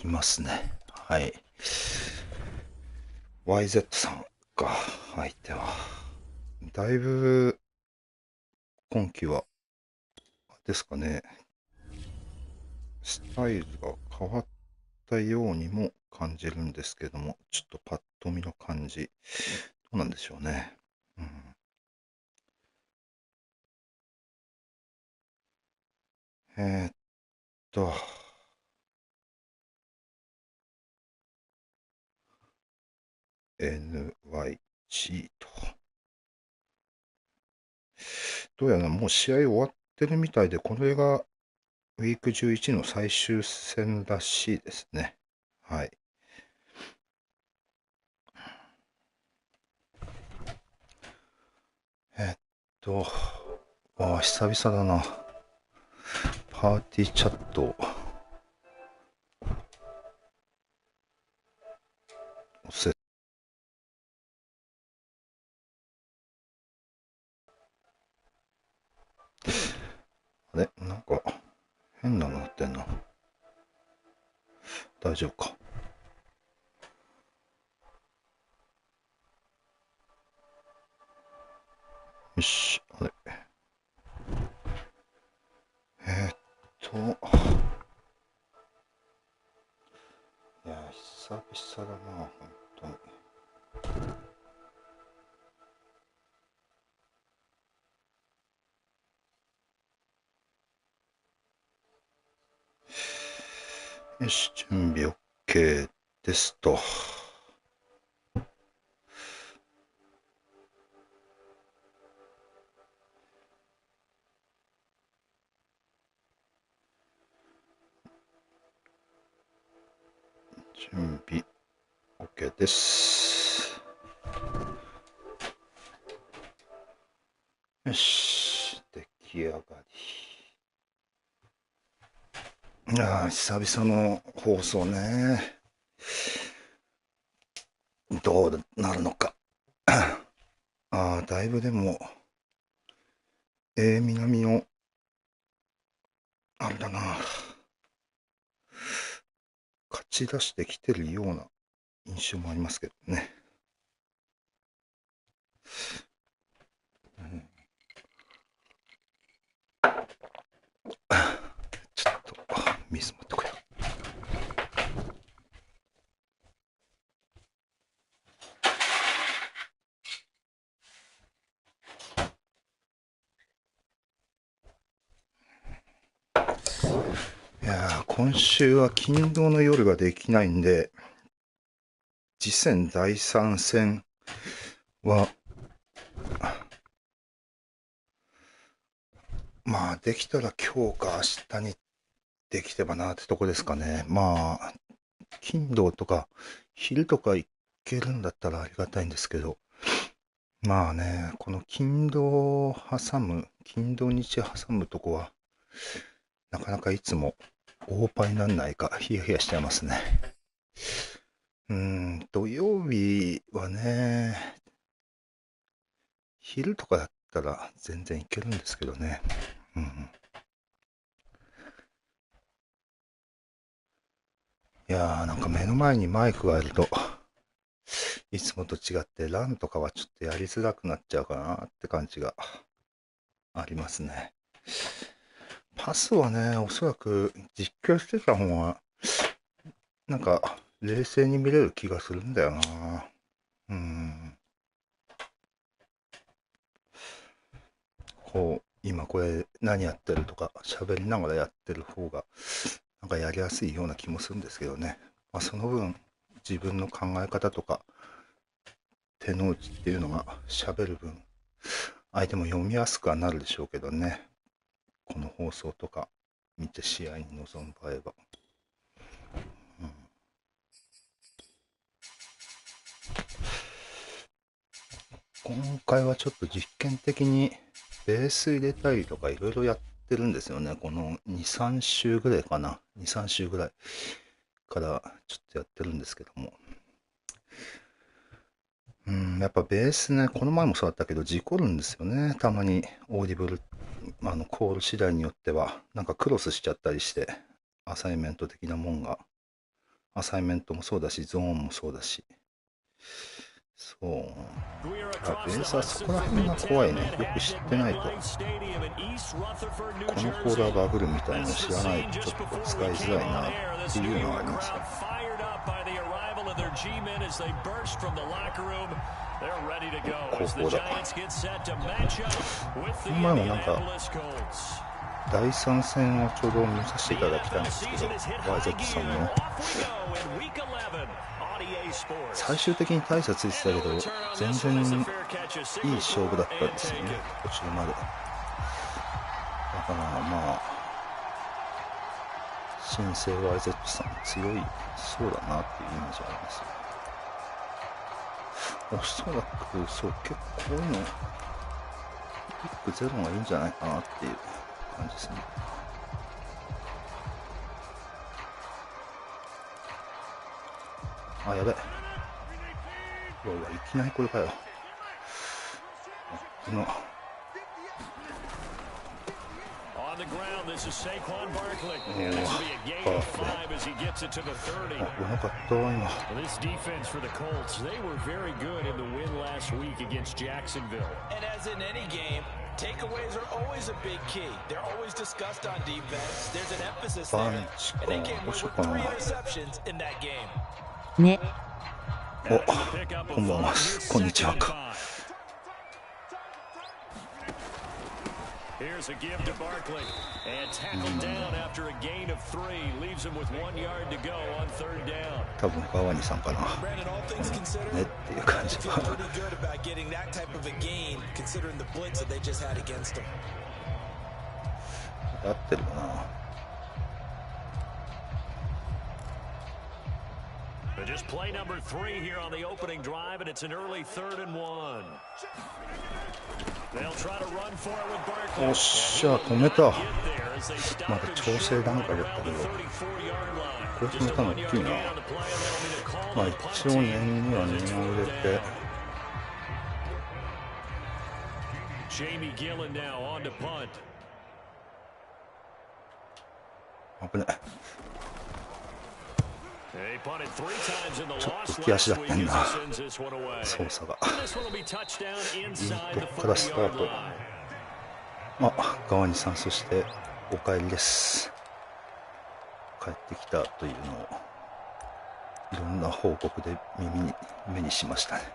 いますね。はい。YZ さんか、相手は。だいぶ、今期は、ですかね、スタイルが変わったようにも感じるんですけども、ちょっとパッと見の感じ、どうなんでしょうね。うん、えー、っと、NYG と。どうやらもう試合終わってるみたいで、これがウィーク11の最終戦らしいですね。はい。えっと、久々だな。パーティーチャット。あれなんか、変なのなってんな。大丈夫か。よし、あれ。えーっと、いや、久々だな、本当に。よし、準備 OK ですと。準備 OK です。よし、出来上がり。いやー、久々の放送ね。どうなるのか。だいぶでも、南の、あれだな、勝ち出してきてるような印象もありますけどね。うん、ちょっと、水持ってこよう。いやー、今週は金土の夜ができないんで、次戦第3戦は、まあ、できたら今日か明日にできればなってとこですかね。まあ、金土とか昼とか行けるんだったらありがたいんですけど、まあね、この金土金土日挟むとこは、なかなかいつも大パになんないか、ヒヤヒヤしちゃいますね。土曜日はね、昼とかだったら全然いけるんですけどね。うん。いやー、なんか目の前にマイクがあると、いつもと違ってランとかはちょっとやりづらくなっちゃうかなって感じがありますね。パスはね、おそらく実況してた方が、なんか冷静に見れる気がするんだよな。今これ何やってるとか喋りながらやってる方がなんかやりやすいような気もするんですけどね。まあ、その分自分の考え方とか手の内っていうのが喋る分相手も読みやすくはなるでしょうけどね。この放送とか見て試合に臨む場合は。うん、今回はちょっと実験的にベース入れたりとかいろいろやってるんですよね。この2、3週ぐらいかな。2、3週ぐらいからちょっとやってるんですけども。やっぱベースね、この前もそうだったけど、事故るんですよね。たまに、オーディブル、コール次第によっては、なんかクロスしちゃったりして、アサイメント的なもんが。アサイメントもそうだし、ゾーンもそうだし。そう。ベースはそこら辺が怖いね。よく知ってないと。このコーラーバブルみたいなの知らないとちょっと使いづらいなっていうのはありますね。後方だ。この前もなんか第3戦をちょうど見させていただきたんですけど、YZ さんの最終的に大差ついてたけど全然いい勝負だったんですよね、途中まで。だからまあ新生 YZ さん強いそうだなっていうイメージありますよ。おそらくそう、結構こういうのピックゼロがいいんじゃないかなっていう感じですね。あ、やべ。うわ、いきなりこれかよ。お危な。危なかったわ今。Takeaways are always a big key. They're always discussed on defense. There's an emphasis there, and they came away with 3 interceptions in that game. ね。お、こんばんは。こんにちはか。Here's a give to Barkley and tackled down after a gain of 3, leaves him with 1 yard to go on 3rd down. 多分川西さんかな。ねっていう感じは。合ってるかな。Just play number 3 here on the opening drive, and it's an early 3rd and 1. They'll try to run for it with Barkley. おっしゃ、止めた。まだ調整段階だったけど、これ止めたの大きいな。まあ一応念には念を入れて。危ない。ちょっと浮き足だったんだ、操作が。いいとこからスタート。あ、川西さん、そしてお帰りです。帰ってきたというのをいろんな報告で目にしましたね。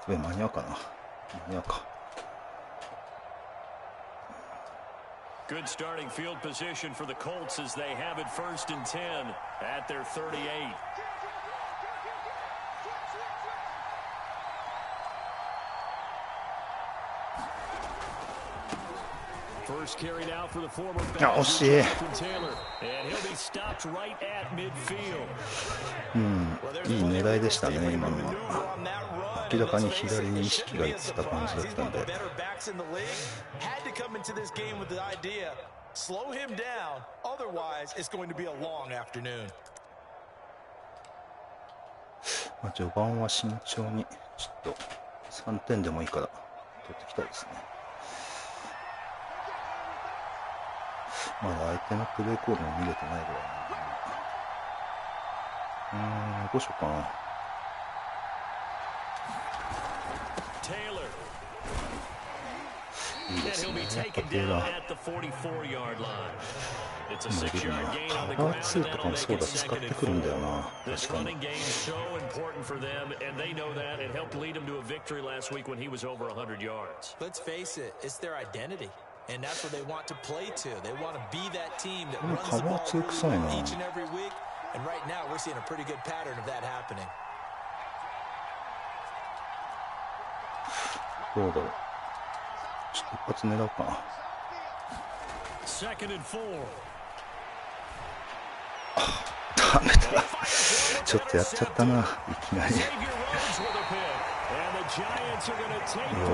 これ間に合うかな。間に合うか。Good starting field position for the Colts as they have it 1st and 10 at their 38. First carry now for the former Taylor, and he'll be stopped right at midfield. いい狙いでしたね、今のは。明らかに左に意識がいってた感じだったんで。まあ序盤は慎重にちょっと3点でもいいから取ってきたいですね。まだ相手のプレーコールも見れてないぐらいな。どうしようかな。いいですね、やっぱテーラー。伸びるな。カバー2とかもそうだ、使ってくるんだよな、確かに。And that's what they want to play to. They want to be that team that runs the ball each and every week. And right now, we're seeing a pretty good pattern of that happening. どうだろう。ちょっと一発狙おうかな。Second and 4. ダメだ。ちょっとやっちゃったな、いきなり。よ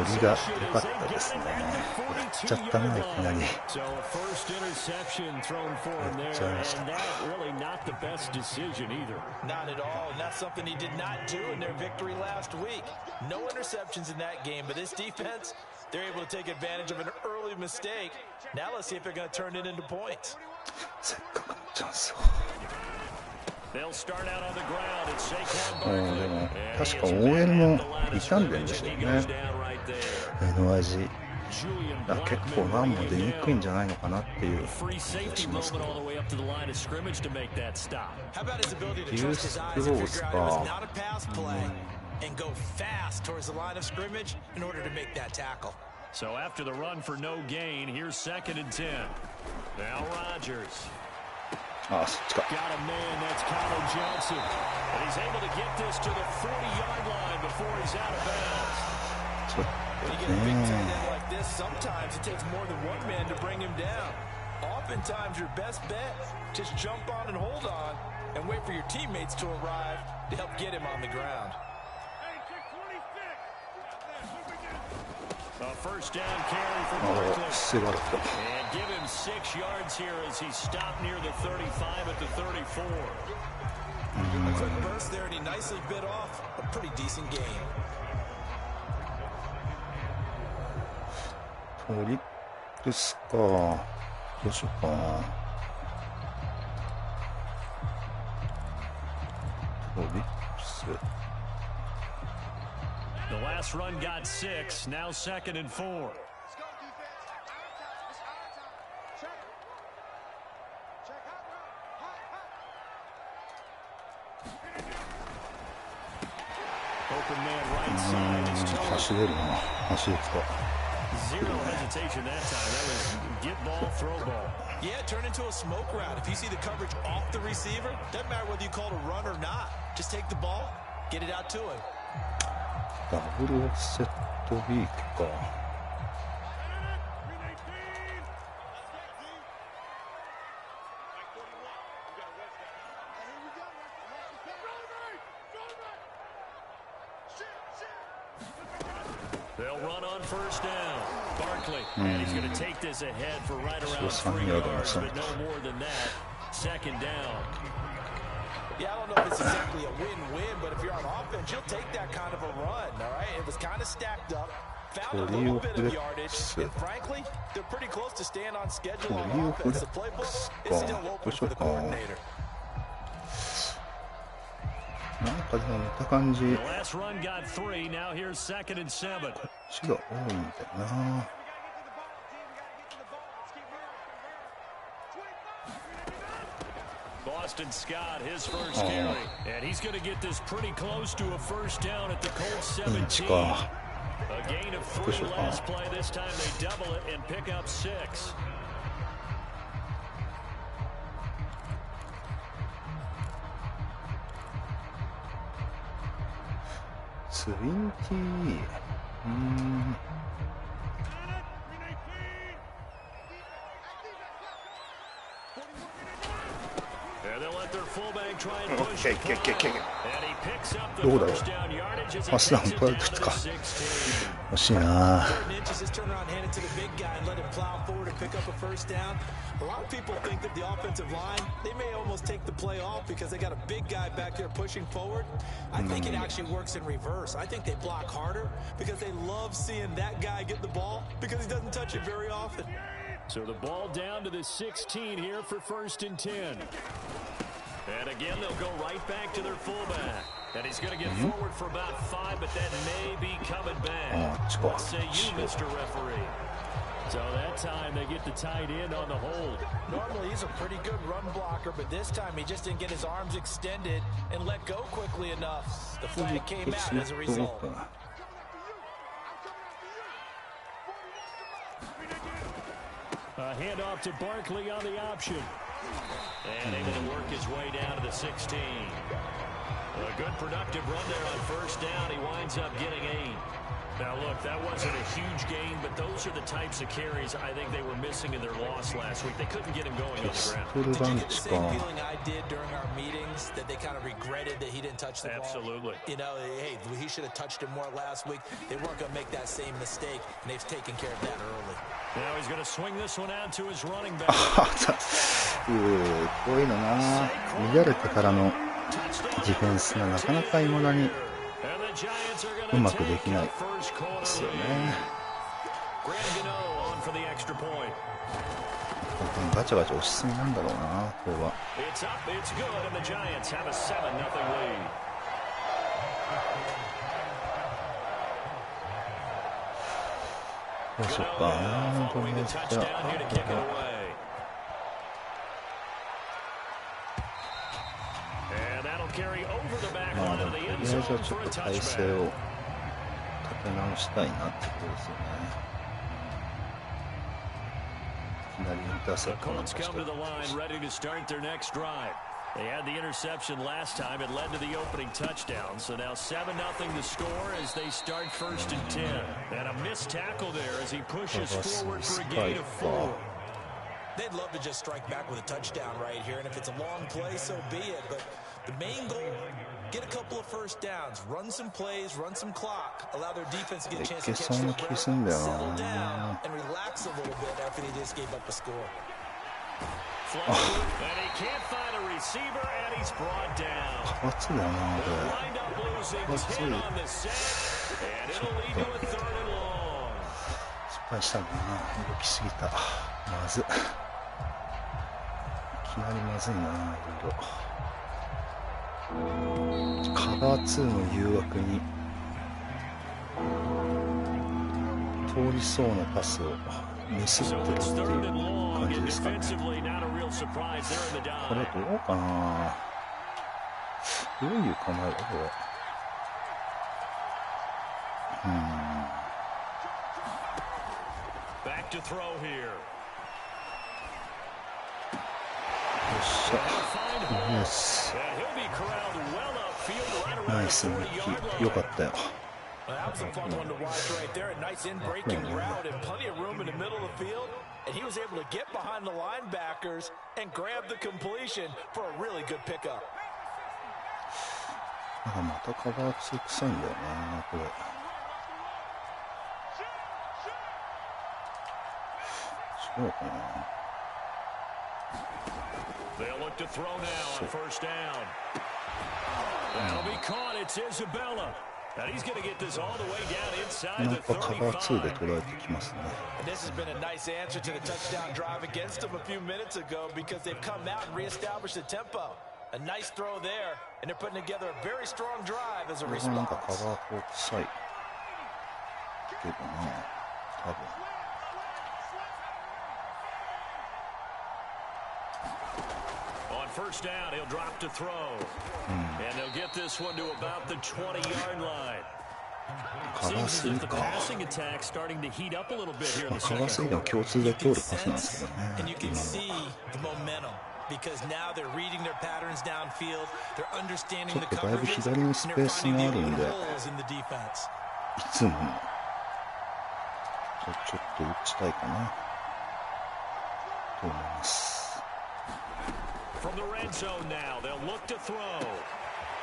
りが良かったですね。やっちゃったな、いきなり。やっちゃいました。Not at all, and that's something he did not do in their victory last week. No interceptions in that game, but this defense, they're able to take advantage of an early mistake. Now let's see if they're going to turn it into points. せっかくのチャンスを。They'll start out on the ground. It's Saquon でも Barkley. 確か OL も傷んでるんですよね。NYG。結構ランも出にくいんじゃないのかなっていう気がしますけど。ユースクローズか。So after the run for no gain, here's 2nd and 10. Now Rodgers. ああ、そっちか。Got a man, that's Connor Johnson. And he's able to get this to the 40-yard line before he's out of bounds. ちょっと When you get a big tight end like this, sometimes it takes more than one man to bring him down. Oftentimes your best bet, just jump on and hold on and wait for your teammates to arrive to help get him on the ground. A first down carry for Barkley. And give him 6 yards here as he stopped near the 35 at the 34. A quick burst there, and he nicely bit off a pretty decent gain. トリックスか。どうしようかな。トリックス。The last run got 6, now 2nd and 4. Open man right side is 走れるな。走れつか。 Zero hesitation that time. That was get ball, throw ball. Yeah, turn into a smoke route. If you see the coverage off the receiver, doesn't matter whether you call it a run or not. Just take the ball, get it out to him. ダブルオフセットウィークか。They'll run on first down. Barkley, and he's going to take this ahead for right around 3 yards, but no more than that. 2nd down. Yeah, I don't know if it's exactly a win-win, but if you're on offense, you'll take that kind of a run, all right? It was kind of stacked up, found a little bit of yardage, and frankly, they're pretty close to staying on schedule on offense. The playbook is still open for the coordinator. なんかでも見た感じ、こっ The last run got 3, now here's 2nd and 7. ちが多いんだよな。Boston Scott, his first carry, and he's going to get this pretty close to a first down at the Colts 17. A gain of 3 last play. This time they double it and pick up 6. 20。どうだろう。ファスダウン取られてるか。惜しいな。A lot of people think that the offensive line, they may almost take the play off because they got a big guy back there pushing forward. I think it actually works in reverse. I think they block harder because they love seeing that guy get the ball because he doesn't touch it very often. So the ball down to the 16 here for 1st and 10. And again, they'll go right back to their fullback. And he's going to get forward for about 5, but that may be coming back. What say you, Mr. Referee? So that time they get the tight end on the hold. Normally he's a pretty good run blocker, but this time he just didn't get his arms extended and let go quickly enough. The flag came out as a result. A handoff to Barkley on the option. And able to work his way down to the 16. A good productive run there on first down. He winds up getting 8. Now, look, that wasn't a huge gain, but those are the types of carries I think they were missing in their loss last week. They couldn't get him going on the ground. Did you get the same feeling I did during our meetings, that they kind of regretted that he didn't touch the ball? Absolutely. You know, hey, he should have touched it more last week. They weren't going to make that same mistake, and they've taken care of that early. Now he's going to swing this one out to his running back. こういうのな、乱れてからのディフェンスがなかなかいまだにうまくできないですよね。ガチャガチャ押しすぎなんだろうな、これは。どうしよっかな、とりあえずじゃあ。まあでもとりあえずはちょっと体勢を立て直したいなってことですよね。いきなりインターセプトなんかして。They had the interception last time. It led to the opening touchdown. So now 7-0 the score as they start 1st and 10. And a missed tackle there as he pushes forward for a gain of 4. They'd love to just strike back with a touchdown right here. And if it's a long play, so be it. But the main goal, get a couple of first downs, run some plays, run some clock, allow their defense to get a chance to catch their breath, settle down, and relax a little bit after they just gave up a score. And he can't find a receiver, and he's brought down. They'll wind up losing 10 on the set, and it'll lead to a 3rd and long. 失敗したんだな、動きすぎた。まずい。いきなりまずいな、いろいろ。カバー2の誘惑に通りそうなパスをミスってるっていう感じですかね。これどうかな、どういう構えだこれ。Back to throw here. よっしゃ、ナイス。ナイスミッキー、よかったよ。That was a fun one to watch right there. A nice in-breaking route and plenty of room in the middle of the field. And he was able to get behind the linebackers and grab the completion for a really good pickup. またカバー2臭いんだよな、これ。そうかな。They'll look to throw now on 1st down. That'll be caught. It's Isabella. And he's going to get this all the way down inside the 35. で捉えてきますね。And this has been a nice answer to the touchdown drive against them a few minutes ago because they've come out and reestablished the tempo. A nice throw there, and they're putting together a very strong drive as a response. なんかカバー4臭いけどな、多分。First down, he'll drop to throw. And they'll get this one to about the 20-yard line. Seems as if the passing attack starting to heat up a little bit here in the second quarter. And you can see the momentum because now they're reading their patterns downfield, they're understanding the coverages, and they're finding the holes in the defense. いつもちょっと打ちたいかなと思います。From the red zone now, they'll look to throw.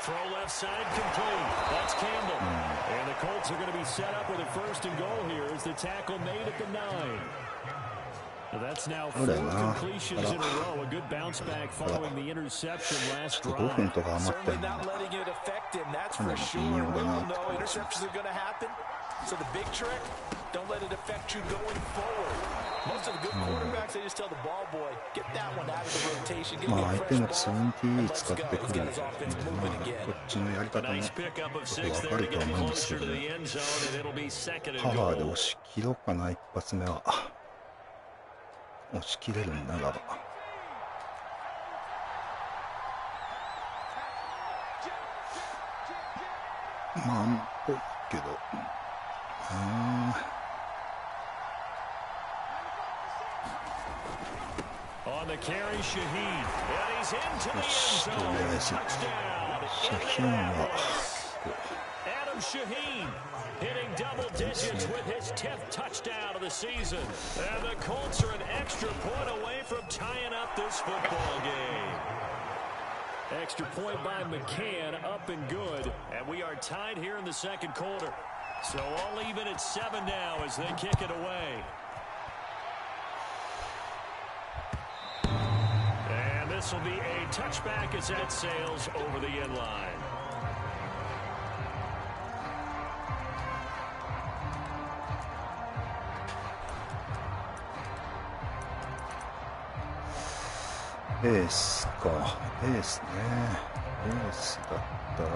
Throw left side complete. That's Campbell. And the Colts are going to be set up with a 1st and goal here as the tackle made at the 9. So that's now 4 completions in a row. A good bounce back following the interception last drive. Certainly not letting it affect him, that's for sure. We all know interceptions are going to happen. So the big trick, don't let it affect you going forward. Most of the good quarterbacks, they just tell the ball boy, get that one out of the rotation, get me a fresh ball, and let's go. Let's get his offense moving again. こっちのやり方もよく分かると思うんですけどね。パワーで押し切ろうかな、一発目は。押し切れるんならば。まあ、っぽいけど。On the carry, Shaheed. And he's into the end zone. Touchdown. Adam Shaheen hitting double digits with his 10th touchdown of the season. And the Colts are an extra point away from tying up this football game. Extra point by McCann, up and good. And we are tied here in the second quarter. So all even at 7 now as they kick it away. And this will be a touchback as that sails over the end line.エースか、エースね。エースだったら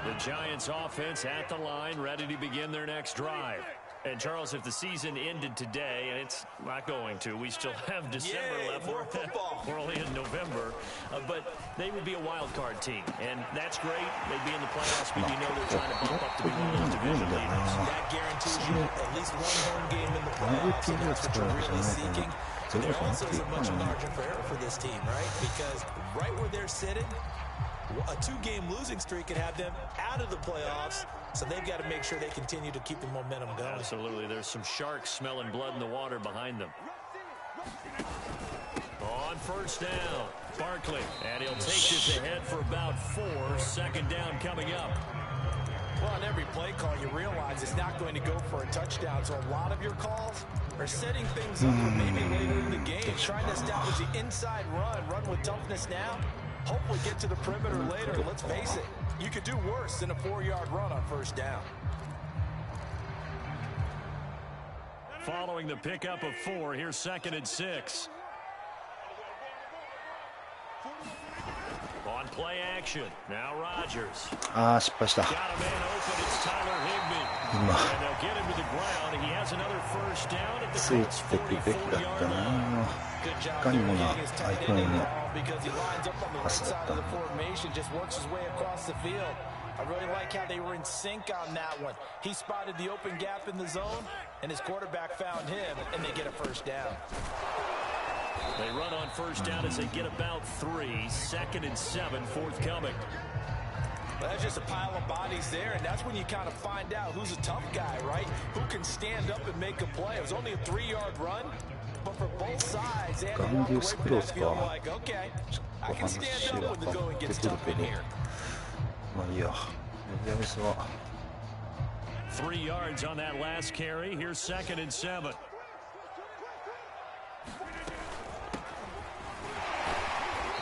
The Giants offense at the line, ready to begin their next drive. And Charles, if the season ended today, and it's not going to, we still have December left. We're only in November, but they would be a wild card team, and that's great. They'd be in the playoffs, but you know they're trying to bump up to be one of those division leaders. That guarantees you at least one home game in the playoffs, and that's what you're really seeking. So there also isn't much margin for error for this team, right? Because right where they're sitting, a 2-game losing streak could have them out of the playoffs, so they've got to make sure they continue to keep the momentum going. Absolutely. There's some sharks smelling blood in the water behind them. On first down, Barkley, and he'll take this ahead for about 4. Second down coming up. Well, on every play call, you realize it's not going to go for a touchdown, so a lot of your calls are setting things up for maybe later in the game, trying to establish the inside run with toughness now. Hopefully get to the perimeter later. Let's face it, you could do worse than a 4-yard run on first down. Following the pickup of 4, here's 2nd and 6. On play action, now Rodgers. 失敗した。 Got a man open, it's Tyler Higbee. And they'll get him to the ground. He has another first down at the Colts 44-yard line. Good job there getting his tight end involved because he lines up on the right side of the formation, just works his way across the field. I really like how they were in sync on that one. He spotted the open gap in the zone, and his quarterback found him, and they get a first down. They run on first down as they get about 3. 2nd and 7 forthcoming. Well, that's just a pile of bodies there, and that's when you kind of find out who's a tough guy, right? Who can stand up and make a play. It was only a 3-yard run, but for both sides, they had to walk away from that feeling like, okay, I can stand up when the going gets tough in here. まあいいや。やめそう。 3 yards on that last carry. Here's 2nd and 7.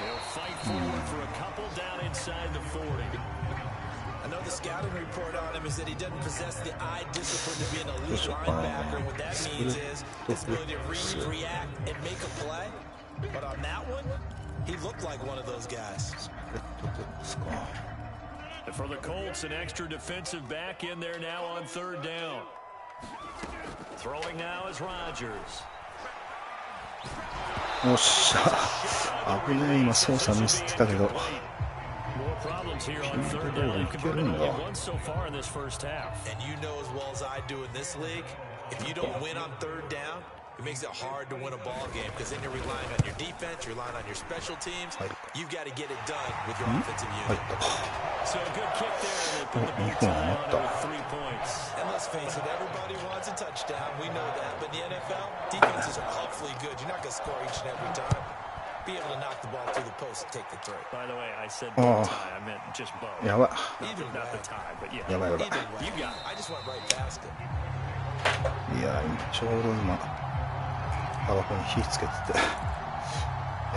They'll fight forward for a couple down inside the 40. I know the scouting report on him is that he doesn't possess the eye discipline to be an elite linebacker. What that means is his ability to read, react, and make a play. But on that one, he looked like one of those guys. For the Colts, an extra defensive back in there now on 3rd down. Throwing now is Rodgers. おっしゃ。危ねえ、今操作ミスってたけど。 More problems here on 3rd down. They've converted only once so far in this first half. And you know as well as I do in this league, if you don't win on 3rd down, it makes it hard to win a ball game because then you're relying on your defense, you're relying on your special teams. You've got to get it done with your offensive unit. So a good kick there, and they put the big tie on it with 3 points. And let's face it, everybody wants a touchdown. We know that. But in the NFL, defenses are awfully good. You're not going to score each and every time. Be able to knock the ball through the post and take the throw. By the way, I said bow tie. I meant just bow. やばい。 Not the tie, but yeah. やばいやばい。 You got it. I just went right past it. いや、ちょうど今、タバコに火つけてて、や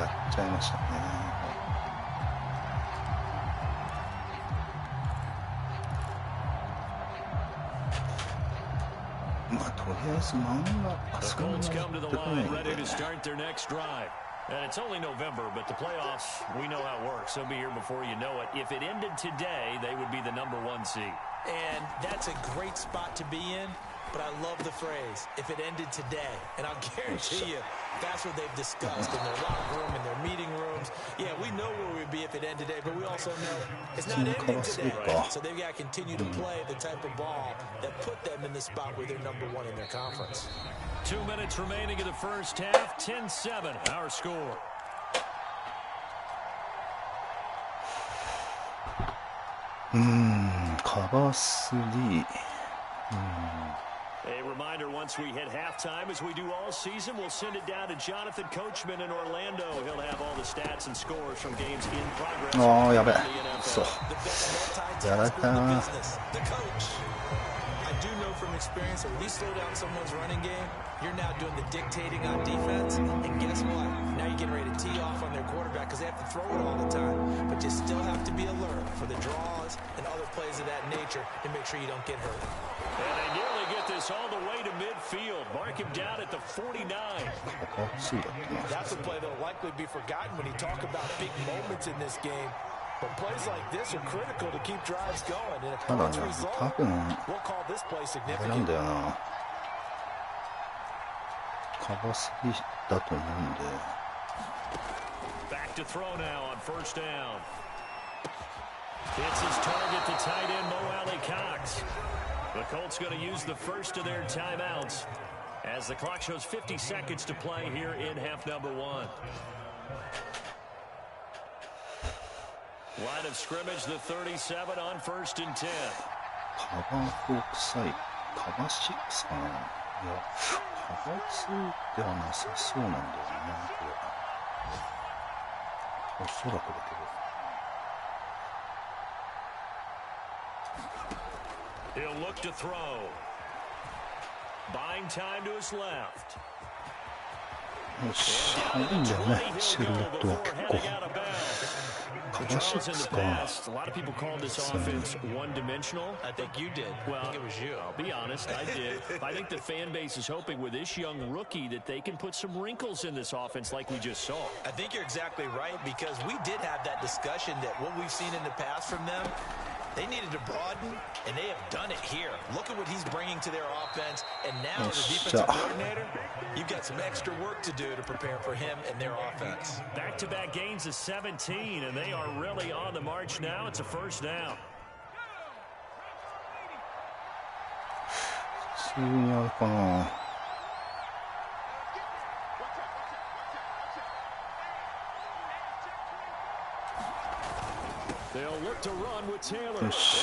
っちゃいましたね。まあ、とりあえず漫画、あそこに持ってこないんで。 And it's only November, but the playoffs, we know how it works. They'll be here before you know it. If it ended today, they would be the #1 seed. And that's a great spot to be in, but I love the phrase, if it ended today. And I'll guarantee you, that's what they've discussed in their locker room, in their meeting rooms. Yeah, we know where we'd be if it ended today, but we also know it's not ending today. So they've got to continue to play the type of ball that put them in the spot where they're #1 in their conference. 2 minutes remaining in the first half, 10-7, our score. カバー3。A reminder, once we hit halftime, as we do all season, we'll send it down to Jonathan Coachman in Orlando. He'll have all the stats and scores from games in progress. ああ、やべえ。そう。やられたな。I do know from experience that when you slow down someone's running game, you're now doing the dictating on defense. And guess what? Now you're getting ready to tee off on their quarterback because they have to throw it all the time. But you still have to be alert for the draws and other plays of that nature to make sure you don't get hurt. And they nearly get this all the way to midfield. Mark him down at the 49. That's a play that will likely be forgotten when you talk about big moments in this game. But plays like this are critical to keep drives going. And if points result, we'll call this play significant. カバー3だと思うんで。Back to throw now on first down. It's his target, the tight end, Mo Alley Cox. The Colts going to use the first of their timeouts as the clock shows 50 seconds to play here in half number 1. Line of scrimmage, the 37 on first and 10. カバー4臭い。カバー6かな。いや、カバー2ではなさそうなんだよね、これ。おそらくだけど。He'll look to throw. Buying time to his left. よし、入るんだよね、シルエットは結構。カバー6か。A lot of people called this offense one-dimensional. I think you did. Well, I think it was you. I'll be honest, I did. I think the fan base is hoping with this young rookie that they can put some wrinkles in this offense like we just saw. I think you're exactly right because we did have that discussion that what we've seen in the past from them, they needed to broaden, and they have done it here. Look at what he's bringing to their offense, and now as a defensive coordinator, you've got some extra work to do to prepare for him and their offense. Back-to-back gains of 17, and they are really on the march now. It's a first down. 普通にあるかな。よし。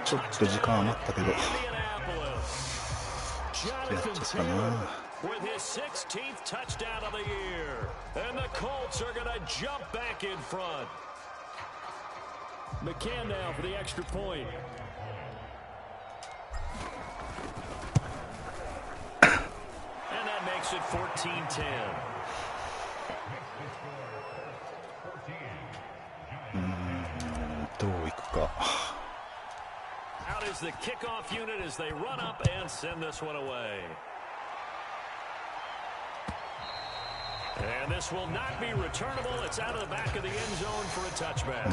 ちょっと時間余ったけど。やっちゃったな。With his 16th touchdown of the year, and the Colts are going to jump back in front. McCann now for the extra point. And that makes it 14-10. どういくか。Out is the kickoff unit as they run up and send this one away. And this will not be returnable. It's out of the back of the end zone for a touchback.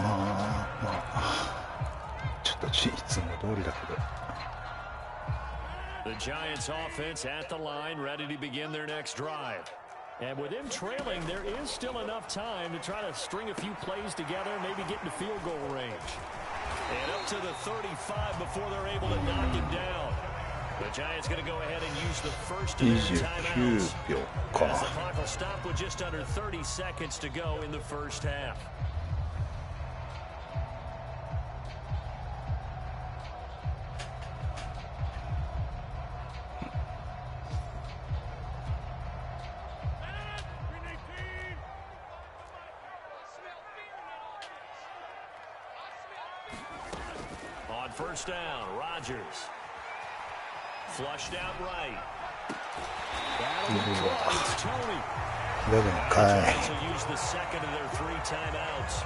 ちょっといつも通りだけど。The Giants offense at the line, ready to begin their next drive. And with them trailing, there is still enough time to try to string a few plays together, maybe get into field goal range. And up to the 35 before they're able to knock him down. The Giants going to go ahead and use the first of their timeouts. As the clock will stop with just under 30 seconds to go in the first half. On first down, Rodgers. Flushed out right. It's Tony. The Giants will use the second of their 3 timeouts.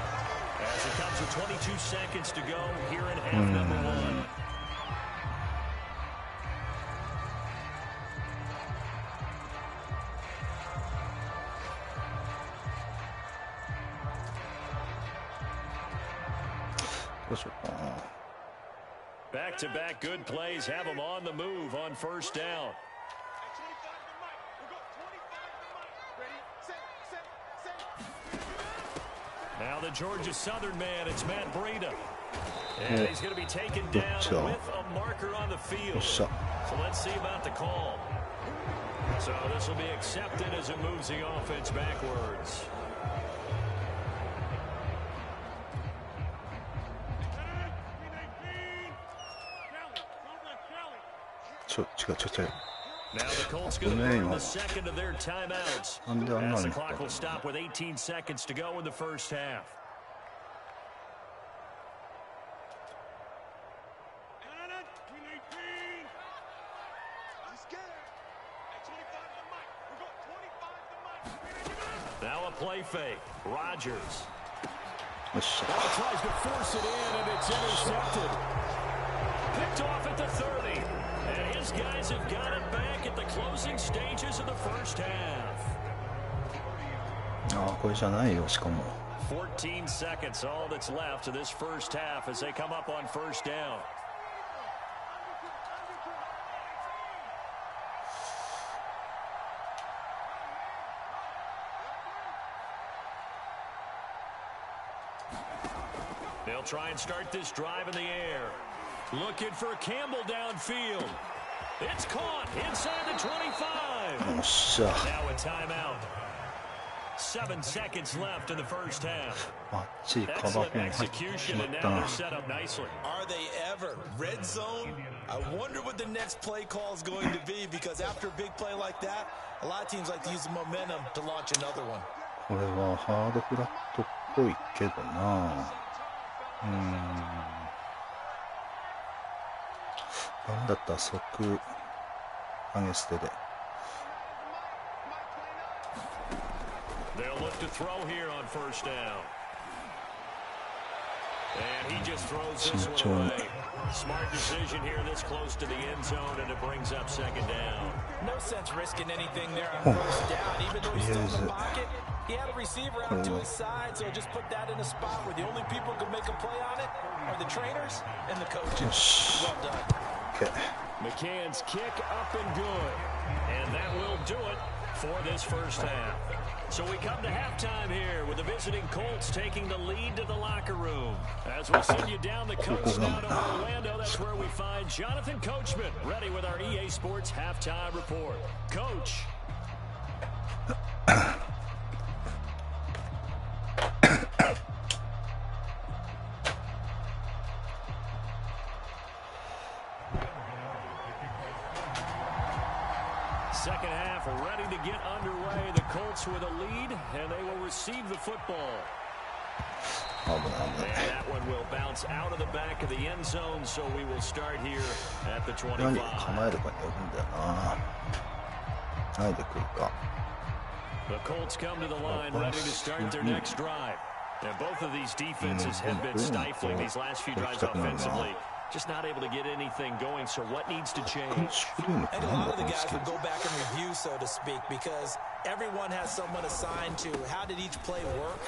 As it comes with 22 seconds to go here in half number 1. Back-to-back good plays have them on the move on first down. Now the Georgia Southern man, it's Matt Breida. And he's going to be taken down with a marker on the field. So let's see about the call. So this will be accepted as it moves the offense backwards. 違う。 Now the Colts going to burn the second of their timeouts. As the clock will stop with 18 seconds to go in the first half. Now a play fake. Rodgers. Now tries to force it in, and it's intercepted. Picked off at the 30. And his guys have got it back at the closing stages of the first half. これじゃないよ、しかも。 14 seconds, all that's left of this first half as they come up on first down. They'll try and start this drive in the air. Looking for Campbell downfield. It's caught inside the 25. Now a timeout. 7 seconds left in the first half. Excellent execution, and now they're set up nicely. Are they ever? Red zone? I wonder what the next play call is going to be, because after a big play like that, a lot of teams like to use the momentum to launch another one. これはハードフラットっぽいけどな。なんだったら即投げ捨てで。They'll look to throw here on first down. And he just throws this one away. Smart decision here this close to the end zone, and it brings up second down. No sense risking anything there on first down, even though he's still in the pocket. He had a receiver out to his side, so just put that in a spot where the only people who can make a play on it are the trainers and the coaches. Well done. Okay. McCann's kick up and good. And that will do it for this first half. So we come to halftime here with the visiting Colts taking the lead to the locker room. As we send you down the coast now to Orlando, that's where we find Jonathan Coachman ready with our EA Sports halftime report. Coach. Second half ready to get underway. The Colts with a lead, and they will receive the football. And that one will bounce out of the back of the end zone, so we will start here at the 25. The Colts come to the line ready to start their next drive. And both of these defenses have been stifling these last few drives offensively. Just not able to get anything going, so what needs to change? And a lot of the guys will go back and review, so to speak, because everyone has someone assigned to how did each play work.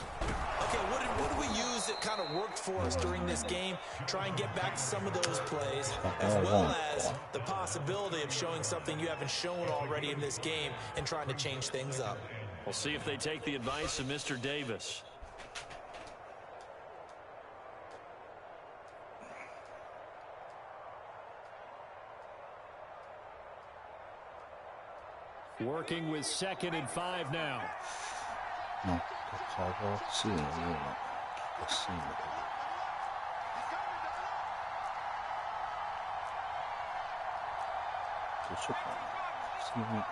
Okay, what did we use that kind of worked for us during this game? Try and get back to some of those plays, as well as the possibility of showing something you haven't shown already in this game and trying to change things up. We'll see if they take the advice of Mr. Davis. Working with 2nd and 5 now. なんかカバー2のような気がするんだけど。どうしようかな。普通に。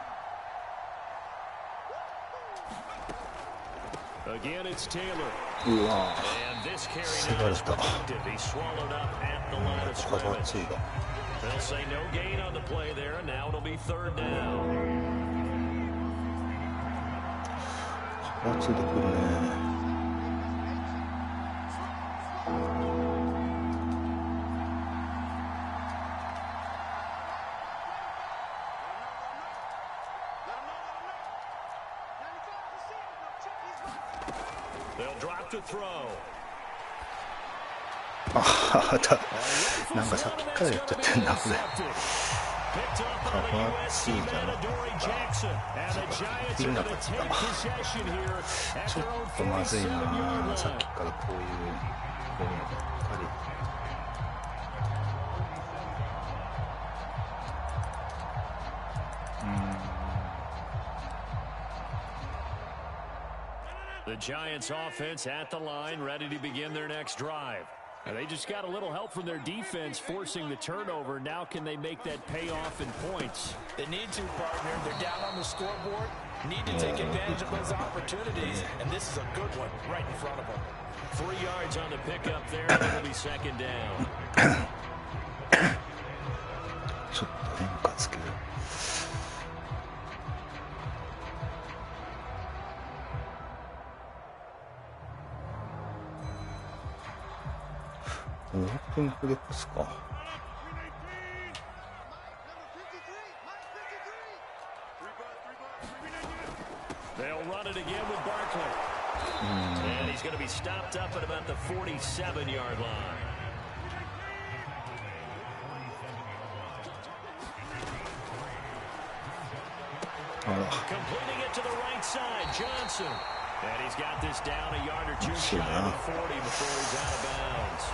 Again, it's Taylor. うわ And this carry 防 now がれ is た。 productive. He swallowed up at the line of カバー scrimmage. 2が。 They'll say no gain on the play there, and now it'll be 3rd down. カバー2で来るね。They'll drop to throw. なんかさっきから言っちゃってんなこれ。カバー2じゃなかった。切れなかった。ちょっとまずいな。さっきからこういうのばっかり。The Giants offense at the line, ready to begin their next drive. And they just got a little help from their defense forcing the turnover. Now can they make that pay off in points? They need to, partner. They're down on the scoreboard. Need to take advantage of those opportunities. And this is a good one right in front of them. 3 yards on the pickup there, and it'll be second down. ちょっと変化つける。オープンフレックスか。They'll run it again with Barkley. And he's going to be stopped up at about the 47-yard line. Completing it to the right side, Johnson. And he's got this down a yard or two shy of the 40 before he's out of bounds.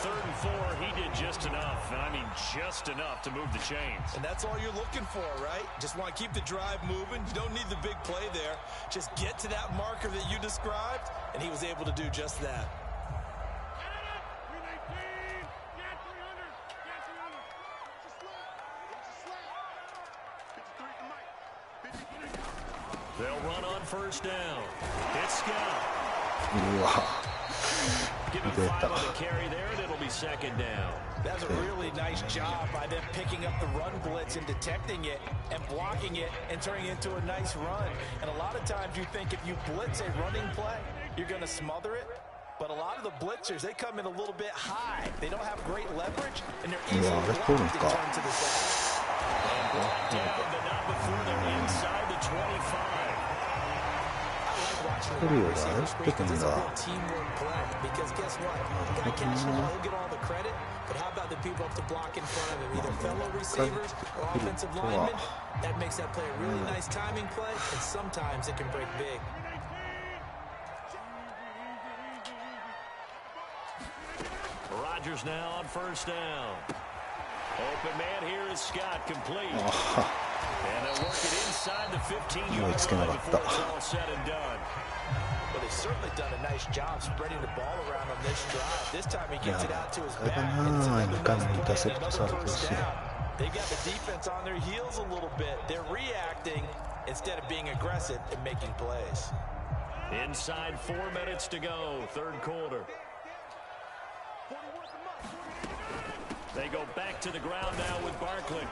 3rd and 4, he did just enough, and I mean just enough to move the chains. And that's all you're looking for, right? Just want to keep the drive moving. You don't need the big play there. Just get to that marker that you described, and he was able to do just that. They'll run on 1st down. It's Scott. Give him 5 on the carry there, and it'll be 2nd down. That's a really nice job by them picking up the run blitz and detecting it and blocking it and turning it into a nice run. And a lot of times you think if you blitz a running play, you're going to smother it. But a lot of the blitzers, they come in a little bit high. They don't have great leverage, and they're easily blocked and turned to the side. And brought down, but not before they're inside the 25. Watching the receivers because it's a real teamwork play. Because guess what? The guy catching the ball, he'll get all the credit. But how about the people up to block in front of him? Either fellow receivers or offensive linemen. That makes that play a really nice timing play, and sometimes it can break big. Rodgers now on 1st down. Open man here is Scott, complete. And they'll work it inside the 15-yard line before it's all said and done. Well, they've certainly done a nice job spreading the ball around on this drive. This time he gets it out to his back, and it's another nice play, another 1st down. They've got the defense on their heels a little bit. They're reacting instead of being aggressive and making plays. Inside 4 minutes to go, 3rd quarter. They go back to the ground now with Barkley.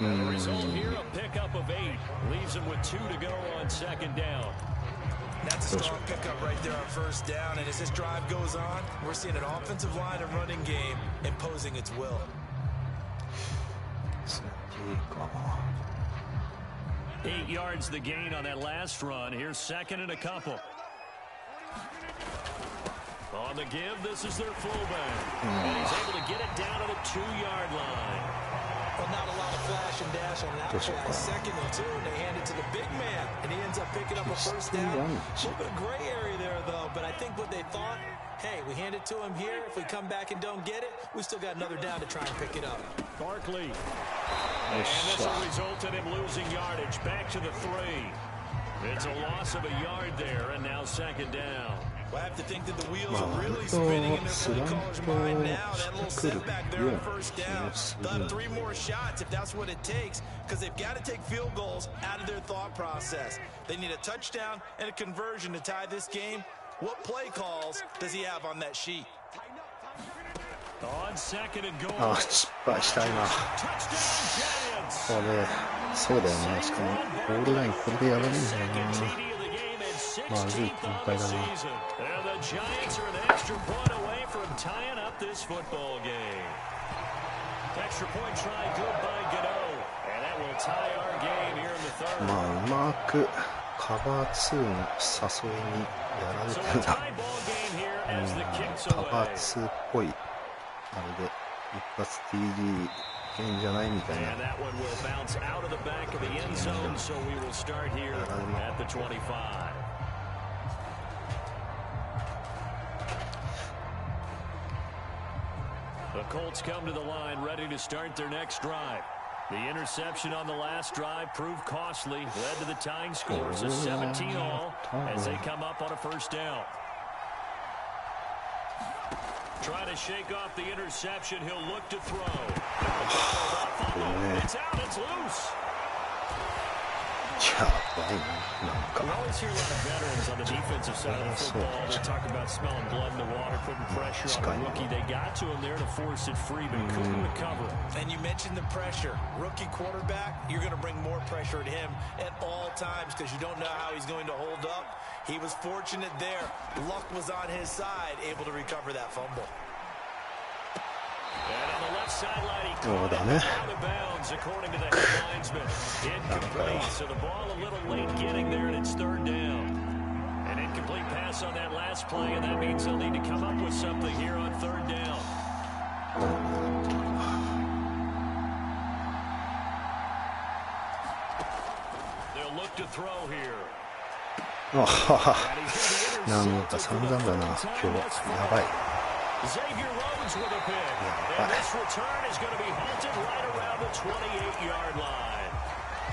And the result here, a pickup of 8. Leaves him with 2 to go on 2nd down. That's a strong pickup right there on 1st down. And as this drive goes on, we're seeing an offensive line and running game imposing its will. 8 yards the gain on that last run. Here's 2nd and a couple. On the give, this is their fullback. And he's able to get it down to the 2-yard line. Well, not a lot of flash and dash on that play. 2nd and 2, and they hand it to the big man. And he ends up picking up a 1st down. A little bit of gray area there, though. But I think what they thought, hey, we hand it to him here. If we come back and don't get it, we still got another down to try and pick it up. Barkley. And this will result in him losing yardage. Back to the 3. It's a loss of a yard there, and now 2nd down. Well, I have to think that the wheels are really spinning in their play caller's mind now. That little setback there on 1st down. They'll have 3 more shots if that's what it takes, because they've got to take field goals out of their thought process. They need a touchdown and a conversion to tie this game. What play calls does he have on that sheet? On 2nd and goal. あ、失敗した今。これ、そうだよね。しかもゴールラインこれでやられるんだよな。まずい展開だな。まあうまくカバー2の誘いにやられてるな。カバー2っぽいあれで一発 TD いけんじゃないみたいな。やられま The Colts come to the line ready to start their next drive. The interception on the last drive proved costly, led to the tying score. So 17-all as they come up on a 1st down. Trying to shake off the interception. He'll look to throw. It's out. It's loose. やばいな、なんか。 We always hear a lot of veterans on the defensive side of the football that talk about smelling blood in the water, putting pressure on a rookie. They got to him there to force it free, but couldn't recover. And you mentioned the pressure. Rookie quarterback, you're going to bring more pressure at him at all times because you don't know how he's going to hold up. He was fortunate there. Luck was on his side, able to recover that fumble. And on the left sideline, he caught it out of bounds, according to the headlinesman. Incomplete, so the ball a little late getting there, and it's third down. An incomplete pass on that last play, and that means they'll need to come up with something here on third down. They'll look to throw here. なんか散々だな、今日は。やばい。 Xavier Rhodes with a pick. And this return is going to be halted right around the 28-yard line.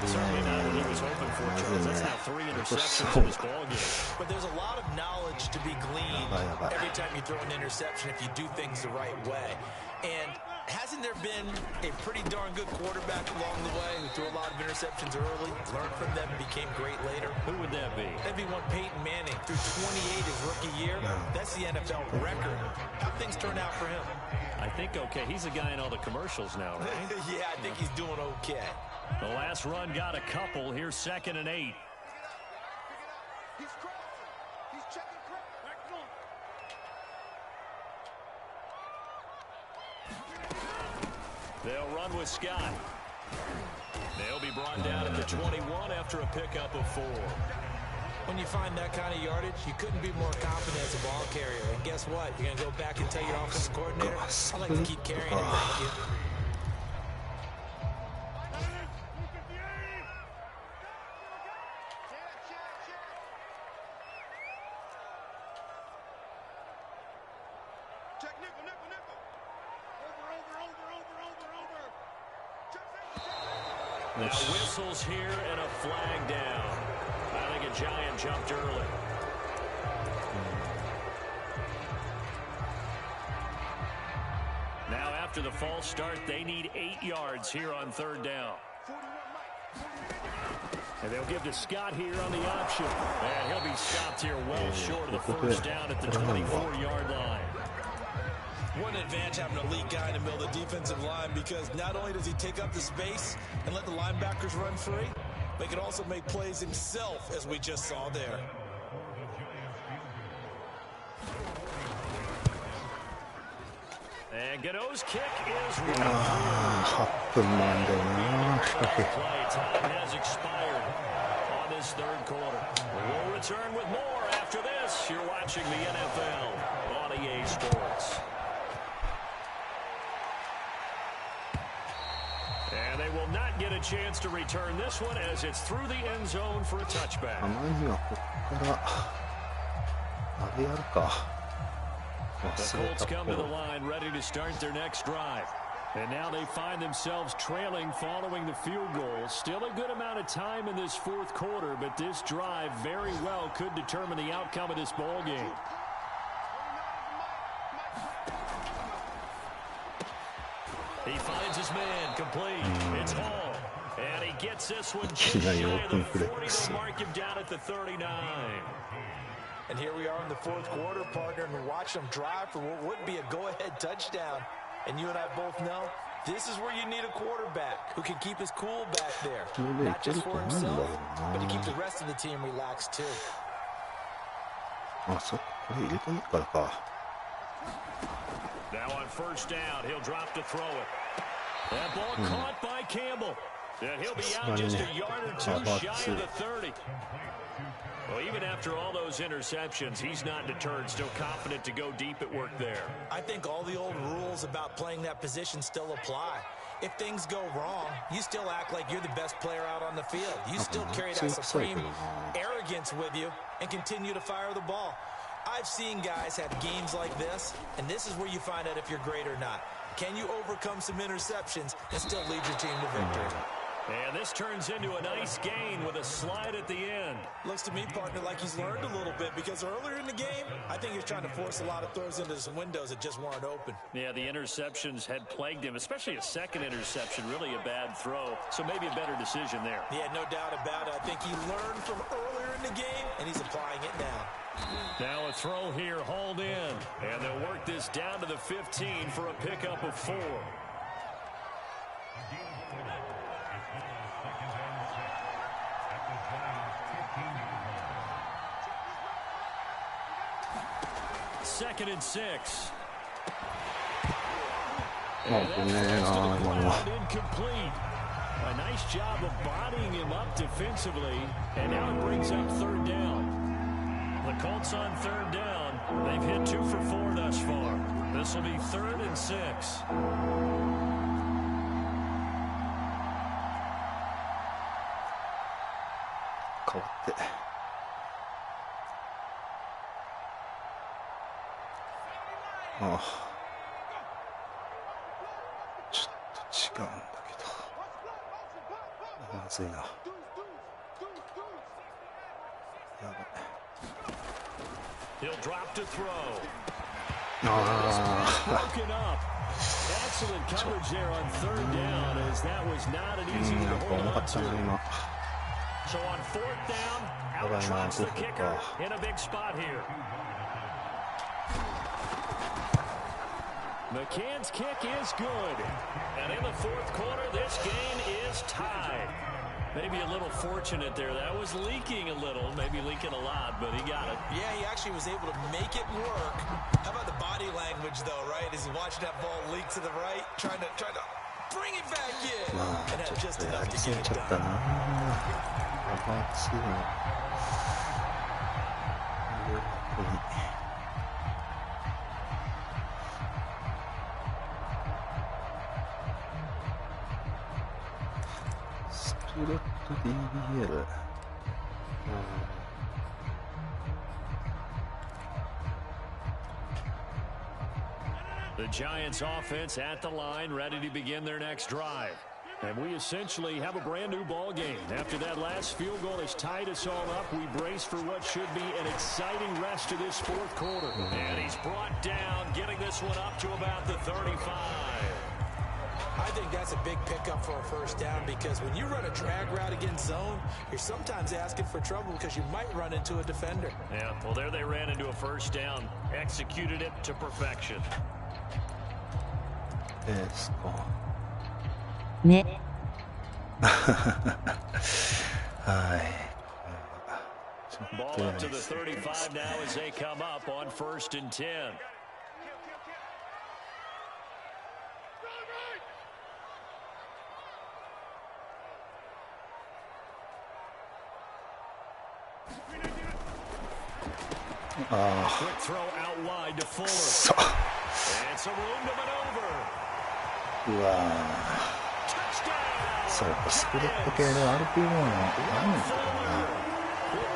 Certainly not what he was hoping for, Charles. That's now 3 interceptions in this ballgame. But there's a lot of knowledge to be gleaned every time you throw an interception if you do things the right way. And hasn't there been a pretty darn good quarterback along the way who threw a lot of interceptions early, learned from them, and became great later? Who would that be? That'd be one Peyton Manning. Threw 28 his rookie year. That's the NFL record. How things turn out for him? I think okay. He's a guy in all the commercials now, right? Yeah, I think he's doing okay. The last run got a couple. Here's 2nd and 8. They'll run with Scott. They'll be brought down at the 21 after a pickup of 4. When you find that kind of yardage, you couldn't be more confident as a ball carrier. And guess what? You're going to go back and tell your offensive coordinator, I like to keep carrying it, thank you. Now whistles here and a flag down. I think a Giant jumped early. Now after the false start, they need 8 yards here on third down. And they'll give to Scott here on the option. And he'll be stopped here well short of the first down at the 24-yard line. What an advantage having an elite guy in the middle of the defensive line, because not only does he take up the space and let the linebackers run free, but he can also make plays himself, as we just saw there. And Godot's kick is Time has expired on this third quarter. We'll return with more after this. You're watching the NFL on EA Sports. And they will not get a chance to return this one as it's through the end zone for a touchback. The Colts come to the line ready to start their next drive. And now they find themselves trailing following the field goal. Still a good amount of time in this fourth quarter, but this drive very well could determine the outcome of this ball game. He finds his man complete. It's Hall. And he gets this one just shy of the 40 to mark him down at the 39. And here we are in the fourth quarter, partner, and watch them drive for what would be a go-ahead touchdown. And you and I both know this is where you need a quarterback who can keep his cool back there. Not just for himself, but to keep the rest of the team relaxed too. Now on first down, he'll drop to throw it. That ball caught by Campbell. And he'll be out just a yard or two shy of the 30. Well, even after all those interceptions, he's not deterred, still confident to go deep at work there. I think all the old rules about playing that position still apply. If things go wrong, you still act like you're the best player out on the field. You still carry that supreme arrogance with you and continue to fire the ball. I've seen guys have games like this, and this is where you find out if you're great or not. Can you overcome some interceptions and still lead your team to victory? And this turns into a nice gain with a slide at the end. Looks to me, partner, like he's learned a little bit because earlier in the game, I think he was trying to force a lot of throws into some windows that just weren't open. Yeah, the interceptions had plagued him, especially a second interception, really a bad throw. So maybe a better decision there. Yeah, no doubt about it. I think he learned from earlier in the game, and he's applying it now. Now a throw here, hauled in. And they'll work this down to the 15 for a pickup of 4. Second and 6. And incomplete. A nice job of bodying him up defensively, and now it brings up third down. The Colts on third down. They've hit 2 for 4 thus far. This will be 3rd and 6. He'll drop to throw. Broken up. Excellent coverage there on third down, as that was not an easy one to hold on to. So on 4th down, out trots the kicker in a big spot here. McCann's kick is good. And in the 4th quarter, this game is tied. Maybe a little fortunate there. That was leaking a little, maybe leaking a lot, but he got it. Yeah, he actually was able to make it work. How about the body language, though, right? As he watched that ball leak to the right, trying to bring it back in. And had just enough to get it done. The Giants offense at the line, ready to begin their next drive. And we essentially have a brand new ball game. After that last field goal has tied us all up, we brace for what should be an exciting rest of this 4th quarter. And he's brought down, getting this one up to about the 35. I think that's a big pickup for a first down, because when you run a drag route against zone, you're sometimes asking for trouble because you might run into a defender. Yeah, well, there they ran into a first down, executed it to perfection. Ball up to the 35 now as they come up on 1st and 10. Quick throw out wide to Fuller. And some room to maneuver.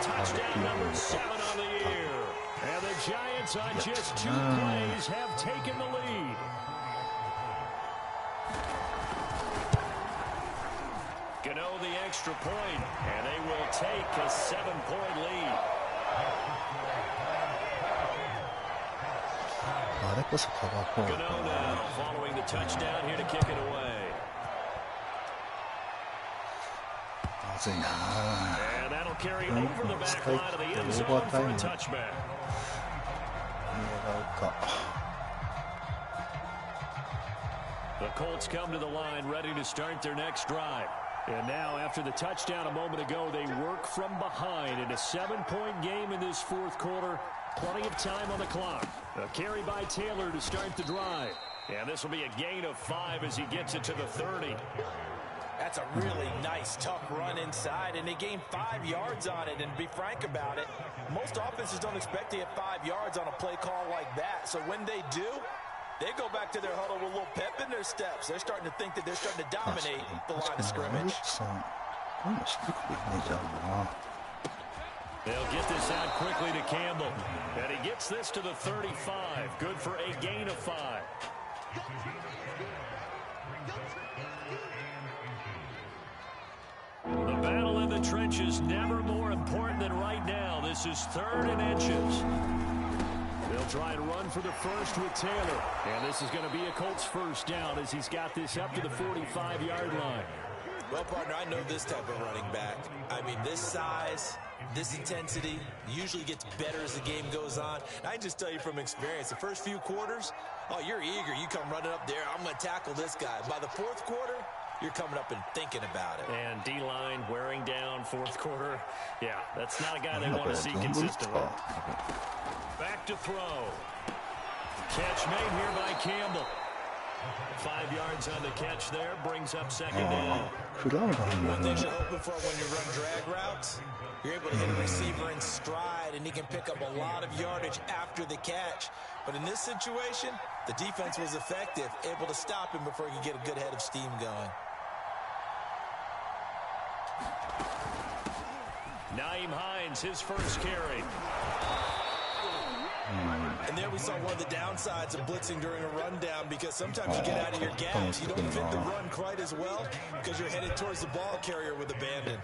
Touchdown number 7 on the year. And the Giants on just 2 plays have taken the lead. Gano the extra point, and they will take a 7-point lead. Gano now following the touchdown here to kick it away. And that'll carry over the back line of the end zone for a touchback. The Colts come to the line ready to start their next drive. And now, after the touchdown a moment ago, they work from behind in a 7-point game in this 4th quarter. Plenty of time on the clock. A carry by Taylor to start the drive. And this will be a gain of 5 as he gets it to the 30. That's a really nice, tough run inside, and they gained 5 yards on it. And to be frank about it, most offenses don't expect to get 5 yards on a play call like that. So when they do, they go back to their huddle with a little pep in their steps. They're starting to think that they're starting to dominate the line of scrimmage. They'll get this out quickly to Campbell. And he gets this to the 35. Good for a gain of 5. trenches never more important than right now. This is 3rd and inches. They'll try and run for the first with Taylor. And this is going to be a Colts first down as he's got this up to the 45-yard line. Well, partner, I know this type of running back. I mean, this size, this intensity usually gets better as the game goes on. And I just tell you from experience, the first few quarters, oh, you're eager. You come running up there, I'm going to tackle this guy. By the 4th quarter, you're coming up and thinking about it. And D-line wearing down 4th quarter. Yeah, that's not a guy they want to see consistently. Back to throw. Catch made here by Campbell. 5 yards on the catch there, brings up 2nd down. One thing you're hoping for when you run drag routes, you're able to hit a receiver in stride, and he can pick up a lot of yardage after the catch. But in this situation, the defense was effective, able to stop him before he could get a good head of steam going. Naeem Hines, his first carry. And there we saw one of the downsides of blitzing during a rundown, because sometimes you get out of your gaps. You don't fit the run quite as well because you're headed towards the ball carrier with abandon.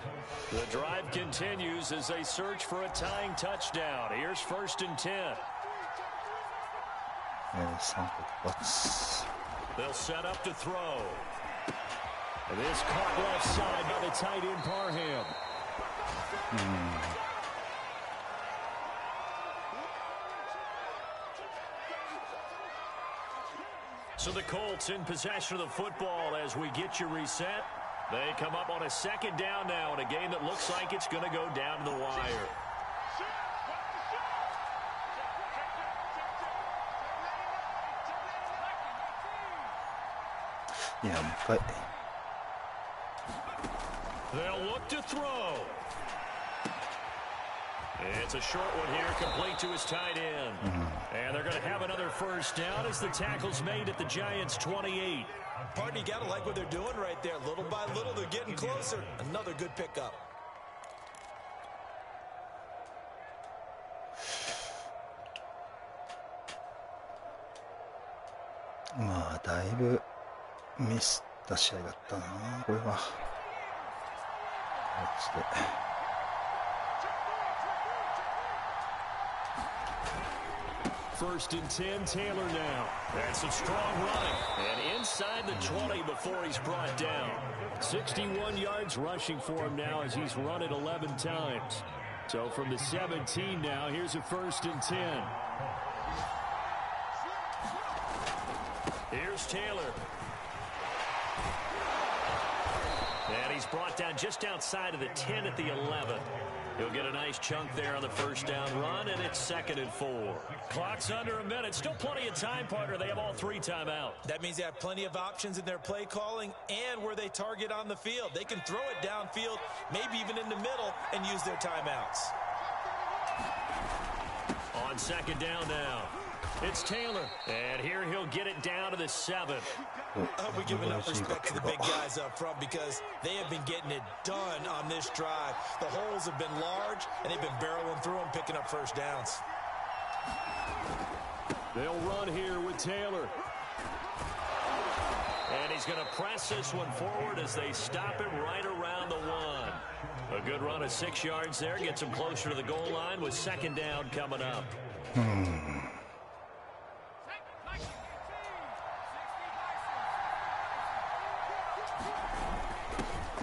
The drive continues as they search for a tying touchdown. Here's 1st and 10. They'll set up to throw. This caught left side by the tight end Parham. So the Colts in possession of the football as we get you reset. They come up on a 2nd down now in a game that looks like it's going to go down to the wire. They'll look to throw. It's a short one here, complete to his tight end. And they're going to have another first down as the tackle's made at the Giants' 28. Partner, you got to like what they're doing right there. Little by little, they're getting closer. Another good pickup.まあだいぶミスった試合だったなこれは。First and 10, Taylor now. That's some strong running. And inside the 20 before he's brought down. 61 yards rushing for him now as he's run it 11 times. So from the 17 now, here's a 1st and 10. Here's Taylor. And he's brought down just outside of the 10 at the 11. He'll get a nice chunk there on the first down run, and it's 2nd and 4. Clock's under a minute. Still plenty of time, partner. They have all 3 timeouts. That means they have plenty of options in their play calling and where they target on the field. They can throw it downfield, maybe even in the middle, and use their timeouts. On 2nd down now. It's Taylor. And here he'll get it down to the 7. I hope we give enough respect to the big guys up front because they have been getting it done on this drive. The holes have been large, and they've been barreling through them, picking up first downs. They'll run here with Taylor. And he's going to press this one forward as they stop him right around the 1. A good run of 6 yards there. Gets him closer to the goal line with 2nd down coming up.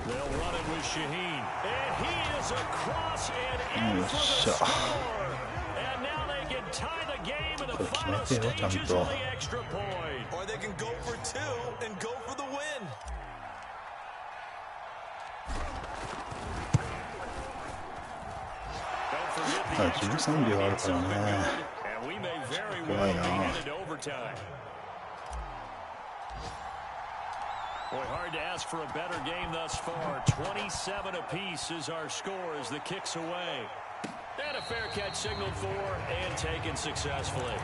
They'll run it with Shaheen. And he is across and in for the score. And now they can tie the game in the final stages of the extra point. Or they can go for 2 and go for the win. Don't forget the extra point. And we may very well be headed to overtime. Boy, hard to ask for a better game thus far. 27 apiece is our score as the kick's away. And a fair catch signaled for and taken successfully.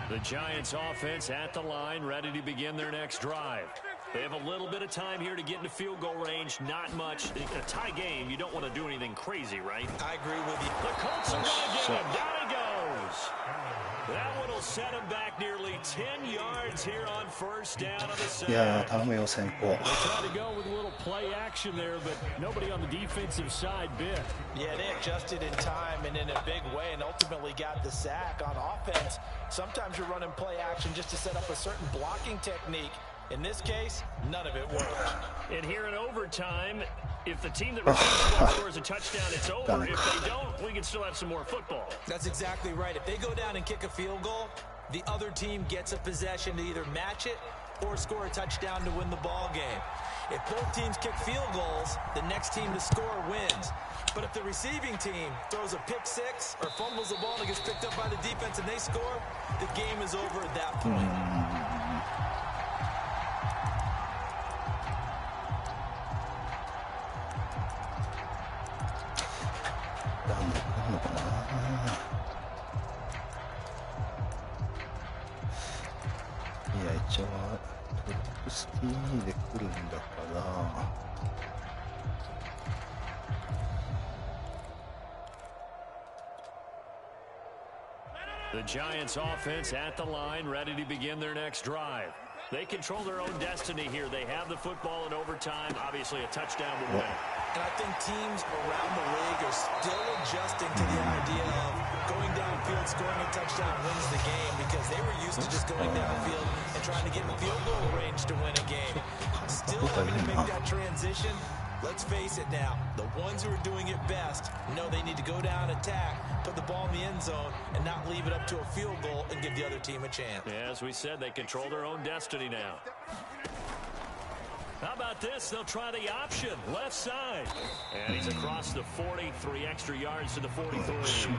The Giants offense at the line, ready to begin their next drive. They have a little bit of time here to get into field goal range. Not much. In a tie game, you don't want to do anything crazy, right? I agree with you. The Colts are going to get him. Down he goes. That one will set him back nearly 10 yards here on first down on the set. いやー、頼むよ、先行。 They tried to go with a little play action there, but nobody on the defensive side bit. Yeah, they adjusted in time and in a big way and ultimately got the sack on offense. Sometimes you're running play action just to set up a certain blocking technique. In this case, none of it worked. And here in overtime, if the team that receives the ball scores a touchdown, it's over. If they don't, we can still have some more football. That's exactly right. If they go down and kick a field goal, the other team gets a possession to either match it or score a touchdown to win the ball game. If both teams kick field goals, the next team to score wins. But if the receiving team throws a pick six or fumbles the ball and gets picked up by the defense and they score, the game is over at that point. The Giants offense at the line, ready to begin their next drive. They control their own destiny here. They have the football in overtime. Obviously, a touchdown to win. And I think teams around the league are still adjusting to the idea of going downfield, scoring a touchdown wins the game, because they were used to just going downfield and trying to get in field goal range to win a game. Still having to make that transition. Let's face it now, the ones who are doing it best know they need to go down, attack, put the ball in the end zone, and not leave it up to a field goal and give the other team a chance. Yeah, as we said, they control their own destiny now. How about this? They'll try the option, left side. And he's across the 40, 3 extra yards to the 43.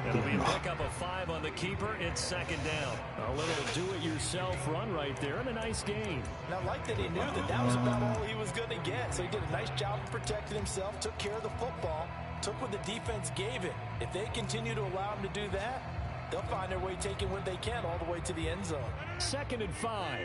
It'll be a pickup of 5 on the keeper. It's second down. A little do-it-yourself run right there and a nice gain. And I like that he knew that that was about all he was going to get. So he did a nice job of protecting himself, took care of the football, took what the defense gave him. If they continue to allow him to do that, they'll find their way taking what they can all the way to the end zone. 2nd and 5.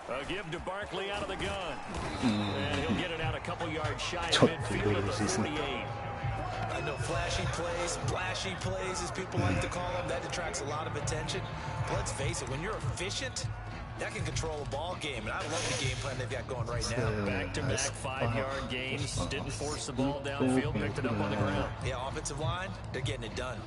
A give to Barkley out of the gun. And he'll get it out a couple yards shy of midfield at the 48. I know flashy plays, as people like to call them, that attracts a lot of attention. But let's face it, when you're efficient, that can control a ball game. And I love the game plan they've got going right now. Back-to-back 5-yard gains. Didn't force the ball downfield, picked it up on the ground. Yeah, offensive line, they're getting it done.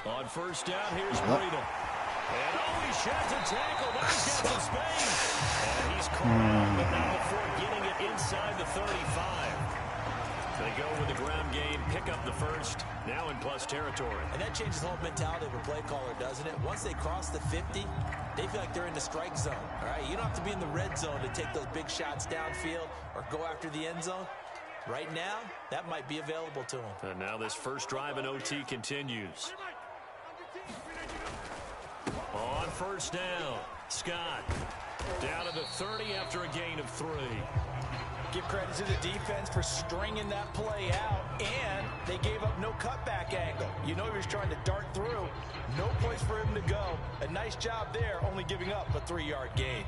On first down, here's Breida. And he sheds a tackle. Now he's got some space. And he's caught, but not before getting it inside the 35. They go with the ground game, pick up the first, now in plus territory. And that changes the whole mentality of a play caller, doesn't it? Once they cross the 50, they feel like they're in the strike zone, all right? You don't have to be in the red zone to take those big shots downfield or go after the end zone. Right now, that might be available to them. And now this first drive in OT continues. On first down, Scott down to the 30 after a gain of 3. Give credit to the defense for stringing that play out, and they gave up no cutback angle. You know he was trying to dart through. No place for him to go. A nice job there, only giving up a 3-yard gain.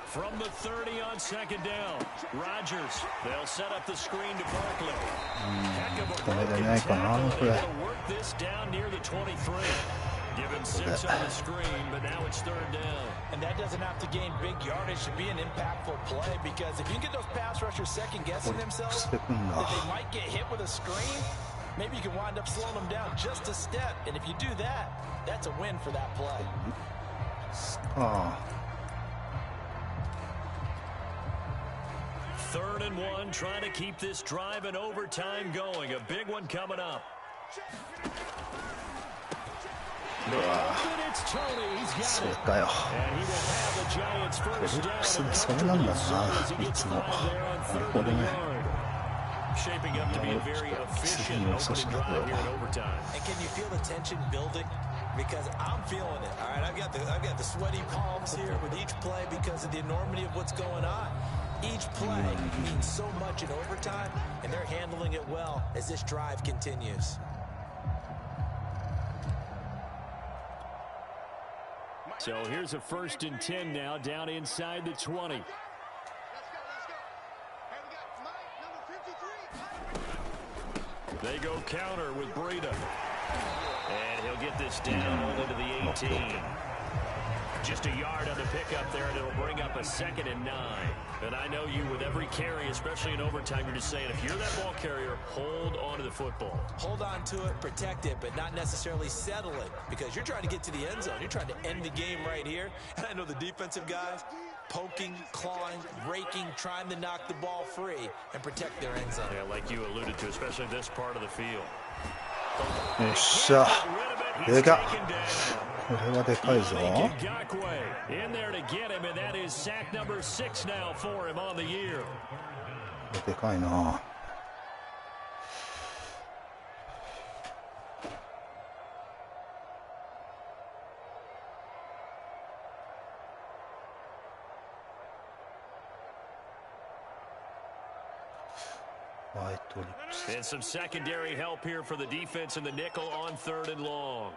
From the 30 on second down, Rodgers. They'll set up the screen to Barkley. Heck of a broken tackle. They'll work this down near the 23. Give him 6 on the screen, but now it's 3rd down. And that doesn't have to gain big yardage to be an impactful play, because if you can get those pass rushers second-guessing themselves, that they might get hit with a screen, maybe you can wind up slowing them down just a step. And if you do that, that's a win for that play. Third and 1, trying to keep this drive in overtime going. A big one coming up. And it's Tony. He's それかよ。トリップスでそれなんだな、いつも。なるほどね。次に遅しなこれは。Because I'm feeling it. All right, I've got the sweaty palms here with each play because of the enormity of what's going on. Each play means so much in overtime, and they're handling it well as this drive continues. So here's a 1st and 10 now, down inside the 20. They go counter with Breida. And he'll get this down only to the 18. Just a yard on the pickup there, and it'll bring up a 2nd and 9. And I know you, with every carry, especially in overtime, you're just saying, if you're that ball carrier, hold on to the football. Hold on to it, protect it, but not necessarily settle it, because you're trying to get to the end zone. You're trying to end the game right here. And I know the defensive guys, poking, clawing, raking, trying to knock the ball free and protect their end zone. Yeah, like you alluded to, especially this part of the field. よっしゃ、でかっ。これはでかいぞ。でかいな。And some secondary help here for the defense in the nickel on 3rd and long.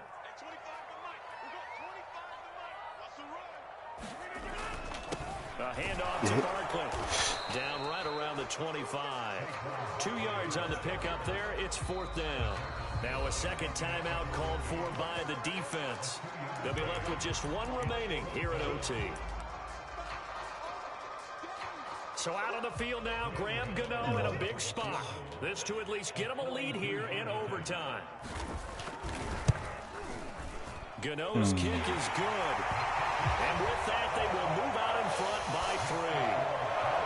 A handoff to Barkley. Down right around the 25. 2 yards on the pickup there. It's 4th down. Now a second timeout called for by the defense. They'll be left with just 1 remaining here at OT. So out on the field now, Graham Gano in a big spot. This to at least get him a lead here in overtime. Gano's kick is good. And with that, they will move out in front by 3.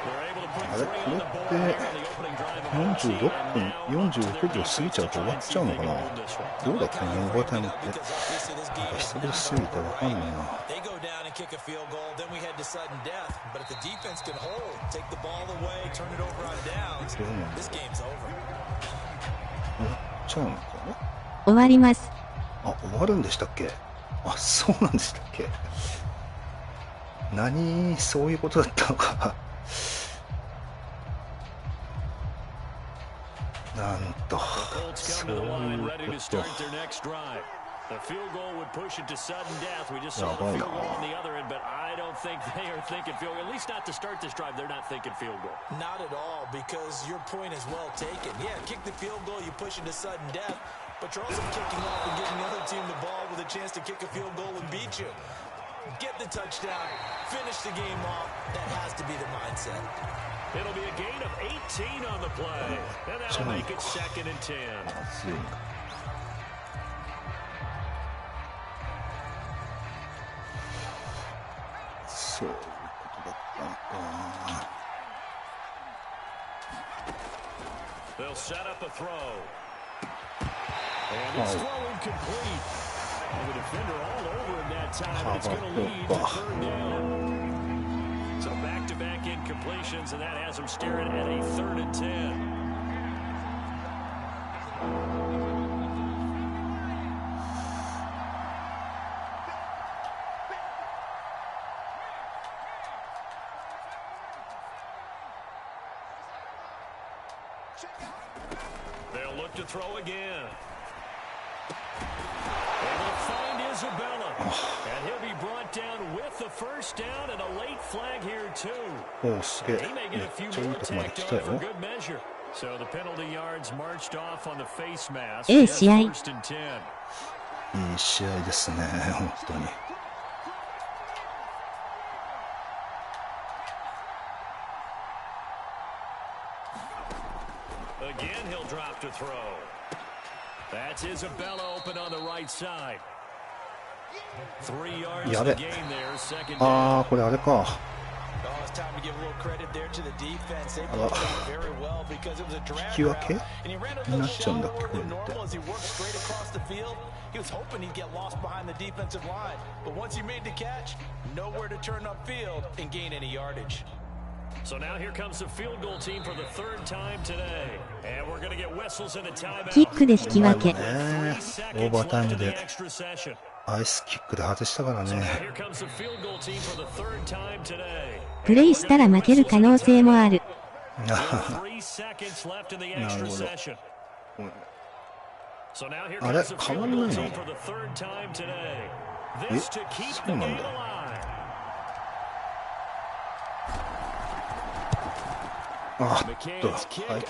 They're able to put 3 on the board here in the opening drive of OT. 46分過ぎちゃうと終わっちゃうのかな。どうだっけね、オーバータイムって。なんか久々すぎてわかんないな。Kick a field goal, then we head to sudden death. But if the defense can hold, take the ball away, turn it over on downs, this game's over. ちゃうのかな。終わります。あ、終わるんでしたっけ。あ、そうなんでしたっけ。そういうことだったのか。なんと、そういうこと。The field goal would push it to sudden death. We just saw the field goal on the other end, but I don't think they are thinking field goal. At least not to start this drive. They're not thinking field goal. Not at all, because your point is well taken. Yeah, kick the field goal, you push it to sudden death, but you're also kicking off and giving the other team the ball with a chance to kick a field goal and beat you. Get the touchdown, finish the game off. That has to be the mindset. It'll be a gain of 18 on the play, and that'll make it 2nd and 10. そういうことだったのか。They'll set up a throw. And it's throw incomplete. The defender all over him that time. It's going to lead to 3rd down. So back-to-back incompletions, and that has him staring at a 3rd and 10. They'll look to throw again. And they'll find Isabella. And he'll be brought down with the 1st down and a late flag here too. He may get a few more tacked on for good measure. So the penalty yards marched off on the face mask. 1st and 10. いい試合ですね、本当に。Again, he'll drop to throw. That's Isabella open on the right side. 3 yards to gain there, 2nd down. これあれか。あら、引き分けになっちゃうんだっけ、これって。He was hoping he'd get lost behind the defensive line, but once he made the catch, nowhere to turn upfield and gain any yardage. So now here comes the field goal team for the third time today, and we're going to get whistles in a timeout. キックで引き分け。オーバータイムでアイスキックで外したからね。プレイしたら負ける可能性もある。なるほど。あれ変わんないの？え、そうなんだ。あっと、入った。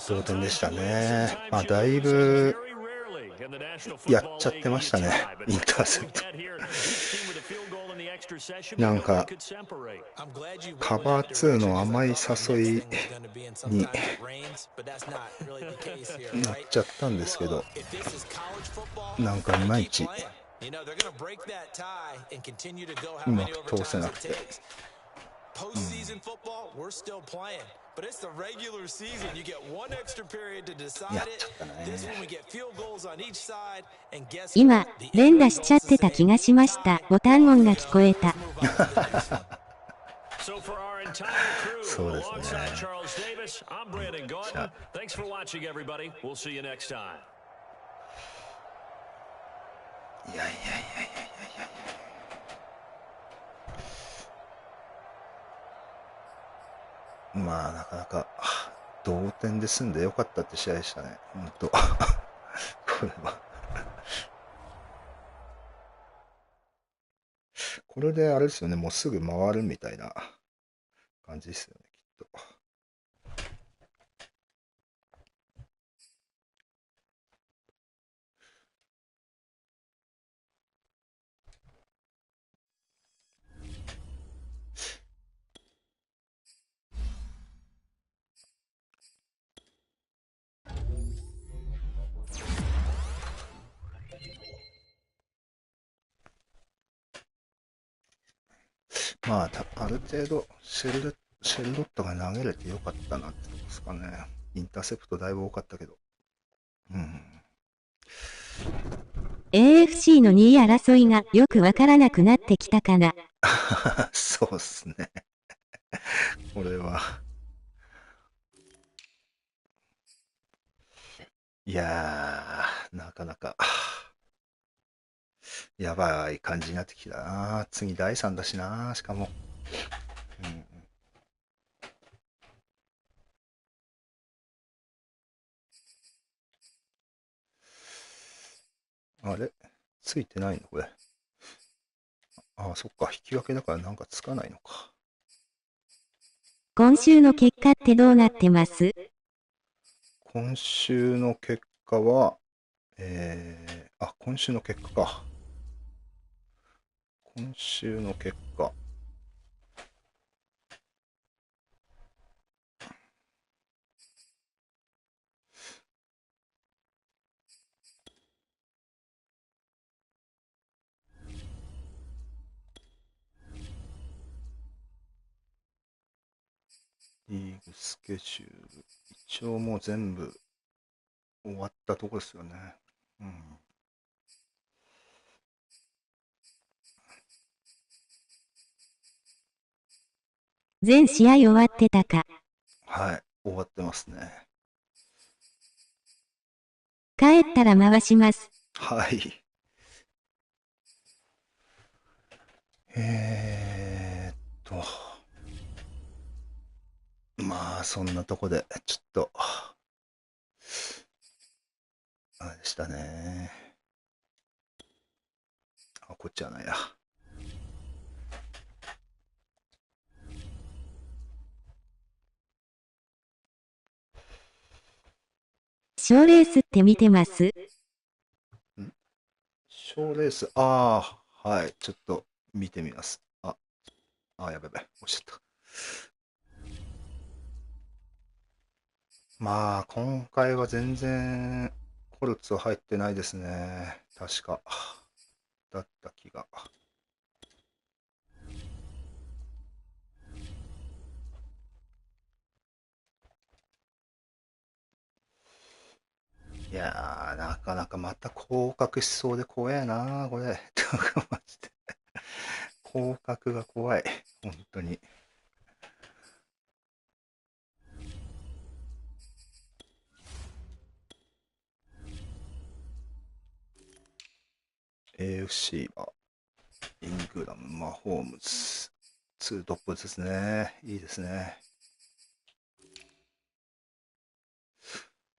同点でしたね。まあ、だいぶやっちゃってましたね、インターセプト。なんかカバー2の甘い誘いになっちゃったんですけど、なんかいまいちうまく通せなくて、やっちゃったね。今連打しちゃってた気がしました。ボタン音が聞こえた。そうですね。いや。まあなかなか同点で済んでよかったって試合でしたね、本当。これはこれであれですよね、もうすぐ回るみたいな感じですよね、きっと。まあ、ある程度シェルロットが投げれてよかったなってとこですかね。インターセプトだいぶ多かったけど。AFC の2位争いがよくわからなくなってきたかな。そうっすね。これは。いやー、なかなか。やばい感じになってきたな。次第3だしな、しかも。あれついてないのこれ。ああ、そっか。引き分けだからなんかつかないのか。今週の結果ってどうなってます？今週の結果は、今週の結果か。今週の結果。リーグスケジュール。一応もう全部終わったとこですよね。全試合終わってたか。はい、終わってますね。帰ったら回します。はい。まあそんなとこでちょっとあれでしたね。こっちはないや。賞レースって見てます？賞レース、はい、ちょっと見てみます。やべ、落ちちゃった。まあ、今回は全然コルツは入ってないですね。確か。だった気が。いやー、なかなかまた降格しそうで怖えなー、これ。マジで。降格が怖い。本当に。AFC は、イングラム、マホームズ、ツートップですね。いいですね。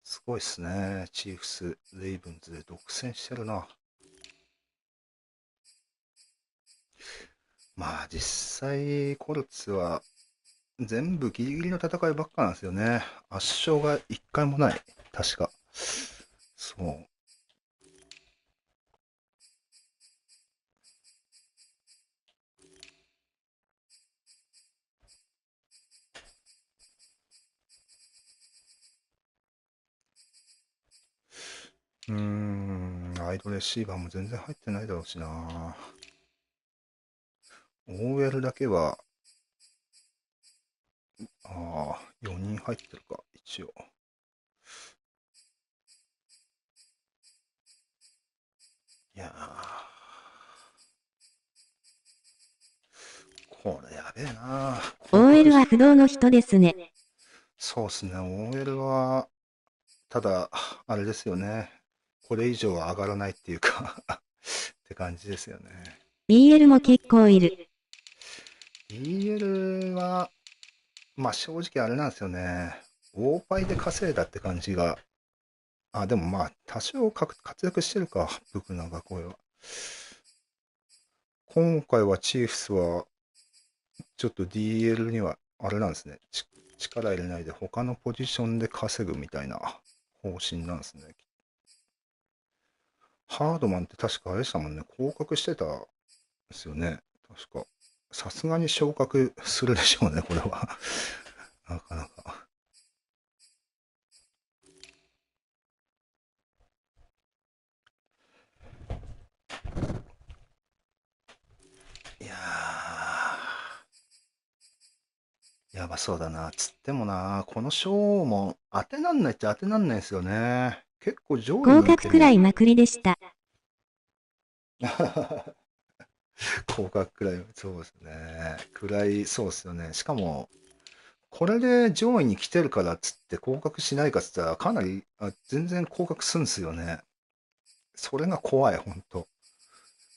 すごいっすね。チーフス、レイブンズで独占してるな。まあ実際、コルツは全部ギリギリの戦いばっかなんですよね。圧勝が一回もない。確か。そう。アイドレシーバーも全然入ってないだろうしな。OL だけは、4人入ってるか、一応。いやー、これやべえな。OL は不動の人ですね。そうっすね、OL は、ただ、あれですよね。これ以上は上がらないっていうかって感じですよね。BL も結構いる。BL は、まあ正直あれなんですよね。大パイで稼いだって感じが。でもまあ、多少活躍してるか、ブクナがこれは。今回はチーフスは、ちょっと DL には、あれなんですね。力入れないで他のポジションで稼ぐみたいな方針なんですね。ハードマンって確かあれでしたもんね。降格してたんですよね。確か。さすがに昇格するでしょうね、これは。なかなか。いやー、やばそうだな。つってもな、この賞も当てなんないっちゃ当てなんないですよね。結構上位合にいても。格くらいまくりでした。降格くらい、そうですね。くらい、そうですよね。しかも、これで上位に来てるからっつって降格しないかっつったら、かなり、全然降格するんですよね。それが怖い、ほんと。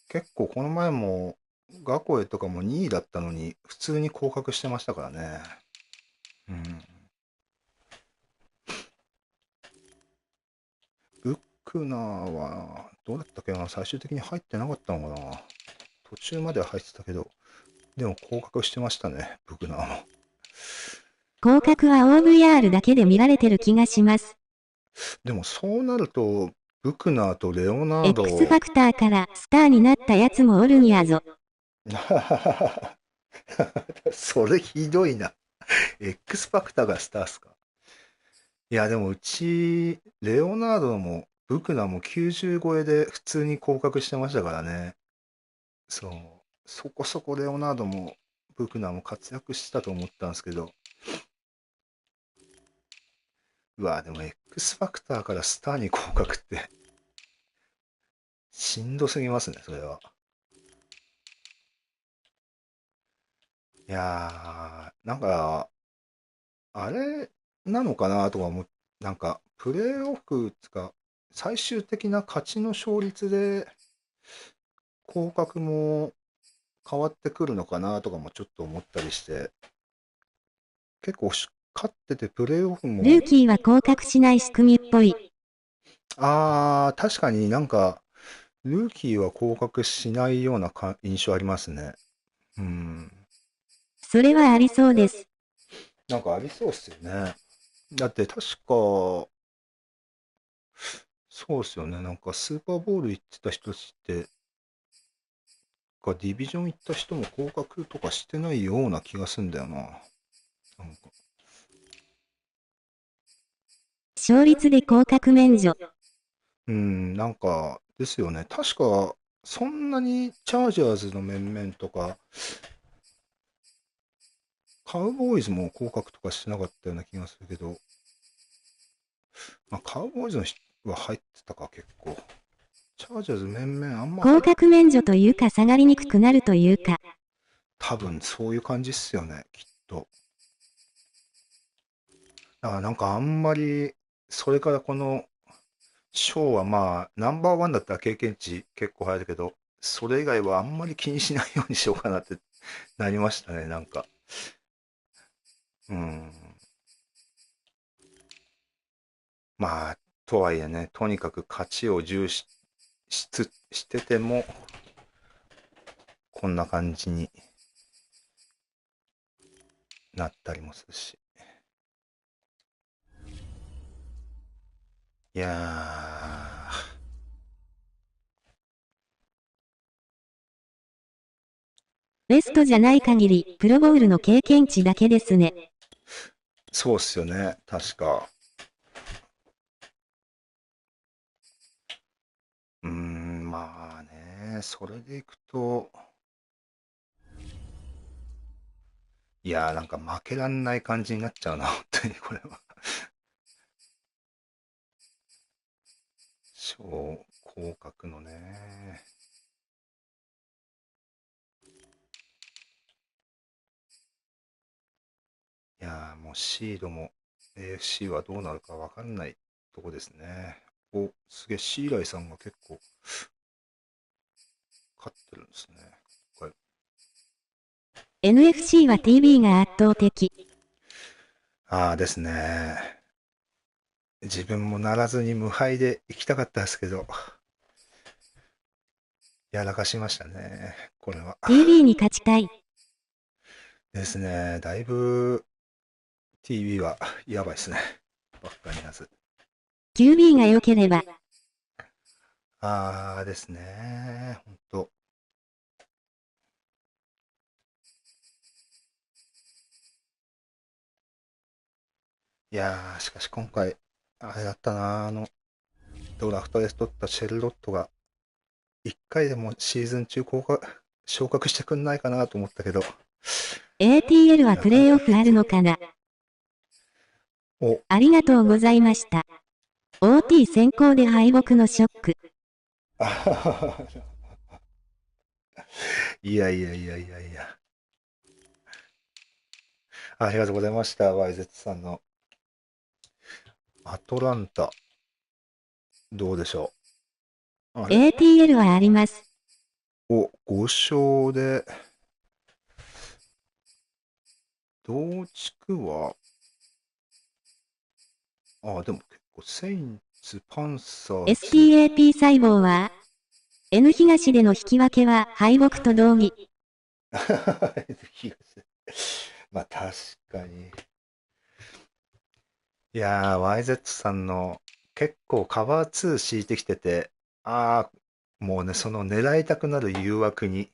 結構この前も、ガコエとかも2位だったのに、普通に降格してましたからね。うん。ブックナーは、どうだったっけな、最終的に入ってなかったのかな。途中までは入ってたけど、でも降格してましたね、ブックナーも。合格は OVR だけで見られてる気がします。でもそうなると、ブクナーとレオナード X ファクターからスターになったやつもおるんやぞ。それひどいな。X ファクターがスターっすか。いや、でもうち、レオナードもブクナーも90超えで普通に降格してましたからね。そう。そこそこレオナードもブクナーも活躍してたと思ったんですけど、うわ、でも X ファクターからスターに降格ってしんどすぎますね、それは。いやー、なんか、あれなのかなとか思っなんか、プレーオフつか、最終的な勝ちの勝率で降格も変わってくるのかなとかもちょっと思ったりして、結構勝っててプレーオフも、ルーキーは降格しない仕組みっぽい。確かになんか、ルーキーは降格しないような印象ありますね。うん。それはありそうです。なんかありそうっすよね。だって確か、そうっすよね。なんかスーパーボール行ってた人たちって、ディビジョン行った人も降格とかしてないような気がすんだよな。なんか、勝率で降格免除。なんか、ですよね。確か、そんなにチャージャーズの面々とか、カウボーイズも降格とかしてなかったような気がするけど、まあ、カウボーイズの人は入ってたか、結構。チャージャーズ面々あんま降格免除というか下がりにくくなるというか。多分そういう感じっすよね、きっと。だからなんかあんまり、それからこの賞はまあ、ナンバーワンだったら経験値結構入るけど、それ以外はあんまり気にしないようにしようかなってなりましたね、なんか。うん。まあ、とはいえね、とにかく勝ちを重視してても、こんな感じになったりもするし。いやベストじゃない限り、プロボウルの経験値だけですね。そうっすよね、確か。まあね、それでいくと、いやーなんか負けらんない感じになっちゃうな、本当にこれは。小降格のね。いやーもうシードも AFC はどうなるかわかんないとこですね。お、すげえ、シーライさんが結構勝ってるんですね。これ NFC は TV が圧倒的。ああですね。自分もならずに無敗で行きたかったですけど、やらかしましたね。これは。TV に勝ちたい。ですね。だいぶ TV はやばいですね。ばっかりなず。QB が良ければ。ああですね。ほんと。いやー、しかし今回、あれだったな、ドラフトで取ったシェルロットが、一回でもシーズン中昇格してくんないかなと思ったけど、ATL はプなかなか、レイオフあるのかな。お、ありがとうございました。OT 先行で敗北のショック。あはははいやいやいやいやいや。ありがとうございました。YZ さんの。アトランタ、どうでしょう。あれ ATL はあります。お、5勝で、同地区は、でも結構、セインツ、パンサーズ、STAP 細胞は N 東での引き分けは敗北と同義。まあ確かに。いやー、YZ さんの結構カバー2敷いてきてて、もうね、その狙いたくなる誘惑に、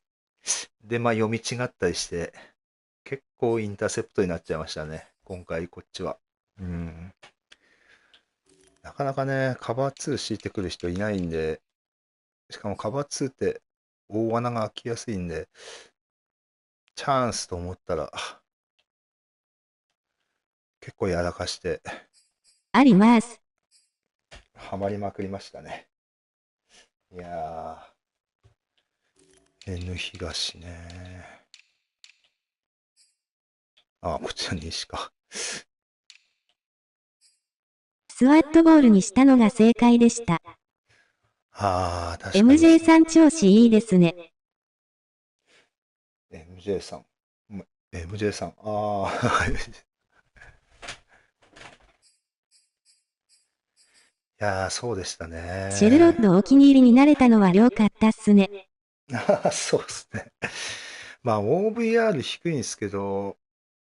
で、まあ読み違ったりして、結構インターセプトになっちゃいましたね。今回こっちは。うん。なかなかね、カバー2敷いてくる人いないんで、しかもカバー2って大穴が開きやすいんで、チャンスと思ったら、結構やらかして、あります。ハマりまくりましたね。いやー、N 東ね。こっちは西か。スワットボールにしたのが正解でした。確かに。MJ さん調子いいですね。MJ さん。MJ さん。いやー、そうでしたシェルロッね。ドお気に入りになれたのは良かったっすね。そうですね。まあ、OVR 低いんですけど、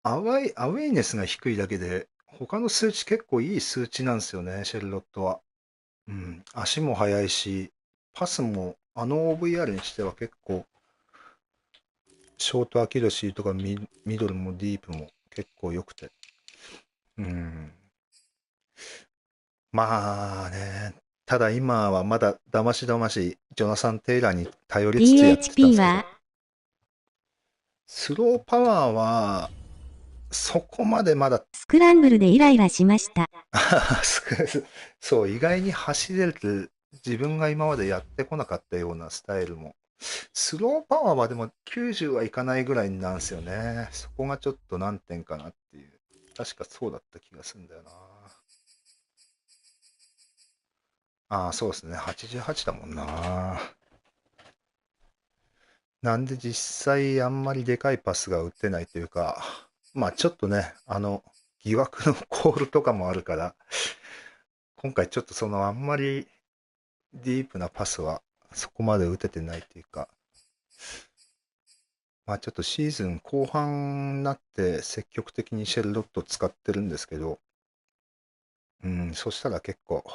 アウェイネスが低いだけで、他の数値結構いい数値なんですよね、シェルロットは。うん。足も速いし、パスも、OVR にしては結構、ショートアキュラシーとかミドルもディープも結構良くて。うん。まあね、ただ今はまだだましだまし、ジョナサン・テイラーに頼りつつやってたんですけ PHP ど、はスローパワーは、そこまでまだ、スクランブルでイライラしました。そう、意外に走れる、自分が今までやってこなかったようなスタイルも。スローパワーはでも90はいかないぐらいなんですよね。そこがちょっと難点かなっていう。確かそうだった気がするんだよな。ああ、そうですね。88だもんな。なんで実際あんまりでかいパスが打てないというか、まあちょっとね、疑惑のコールとかもあるから、今回ちょっとあんまりディープなパスはそこまで打ててないというか、まあちょっとシーズン後半になって積極的にシェルロット使ってるんですけど、そしたら結構、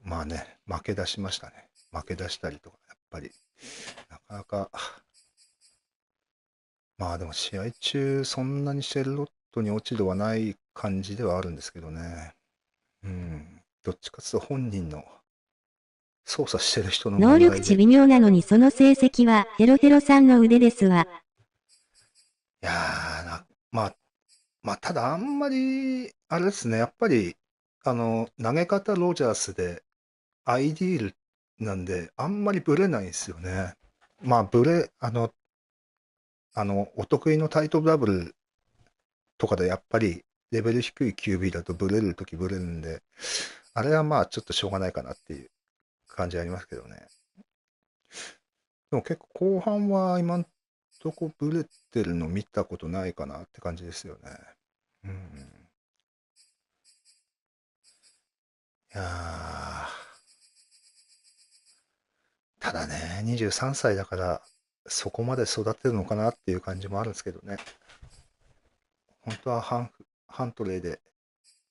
まあね、負け出しましたね。負け出したりとか、やっぱり、なかなか、まあでも試合中そんなにシェルロットに落ち度はない感じではあるんですけどね。どっちかというと本人の操作してる人の能問題で。力値微妙なのにその成績はヘロヘロさんの腕ですわ。いやーまあただあんまり、あれですね、やっぱり、投げ方ロジャースでアイディールなんで、あんまりブレないんですよね。まあブレ、お得意のタイトルダブルとかでやっぱりレベル低い QB だとブレるときブレるんで、あれはまあちょっとしょうがないかなっていう感じありますけどね。でも結構後半は今んとこブレてるの見たことないかなって感じですよね。うん。いやー、ただね、23歳だからそこまで育てるのかなっていう感じもあるんですけどね。本当はハントレーで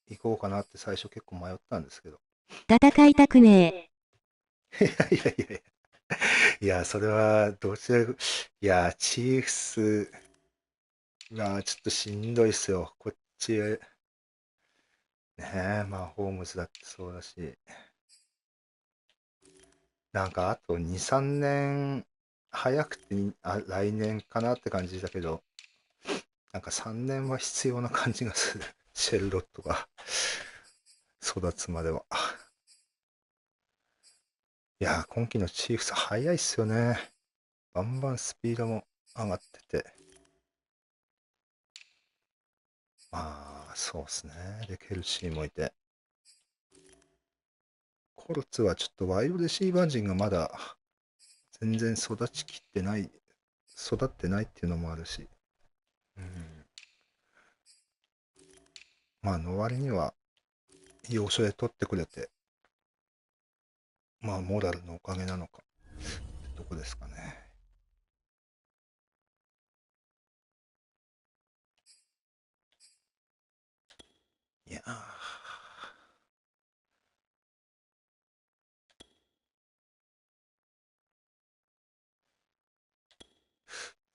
行こうかなって最初結構迷ったんですけど。戦いたくねいやいやいやいや。いや、それは、どちら、いや、チーフスがちょっとしんどいっすよ。こっち、ねえ、まあ、ホームズだってそうだし、なんかあと2、3年、早くて来年かなって感じだけど、なんか3年は必要な感じがする。シェルロットが育つまでは。いやー、今季のチーフス早いっすよね。バンバンスピードも上がってて。まあ、そうっすね。で、ケルシーもいて。コルツはちょっとワイドレシーバー陣がまだ全然育ちきってない、育ってないっていうのもあるし。うん、まあ、の割には要所で取ってくれて、まあ、モラルのおかげなのかってとこですかね。いや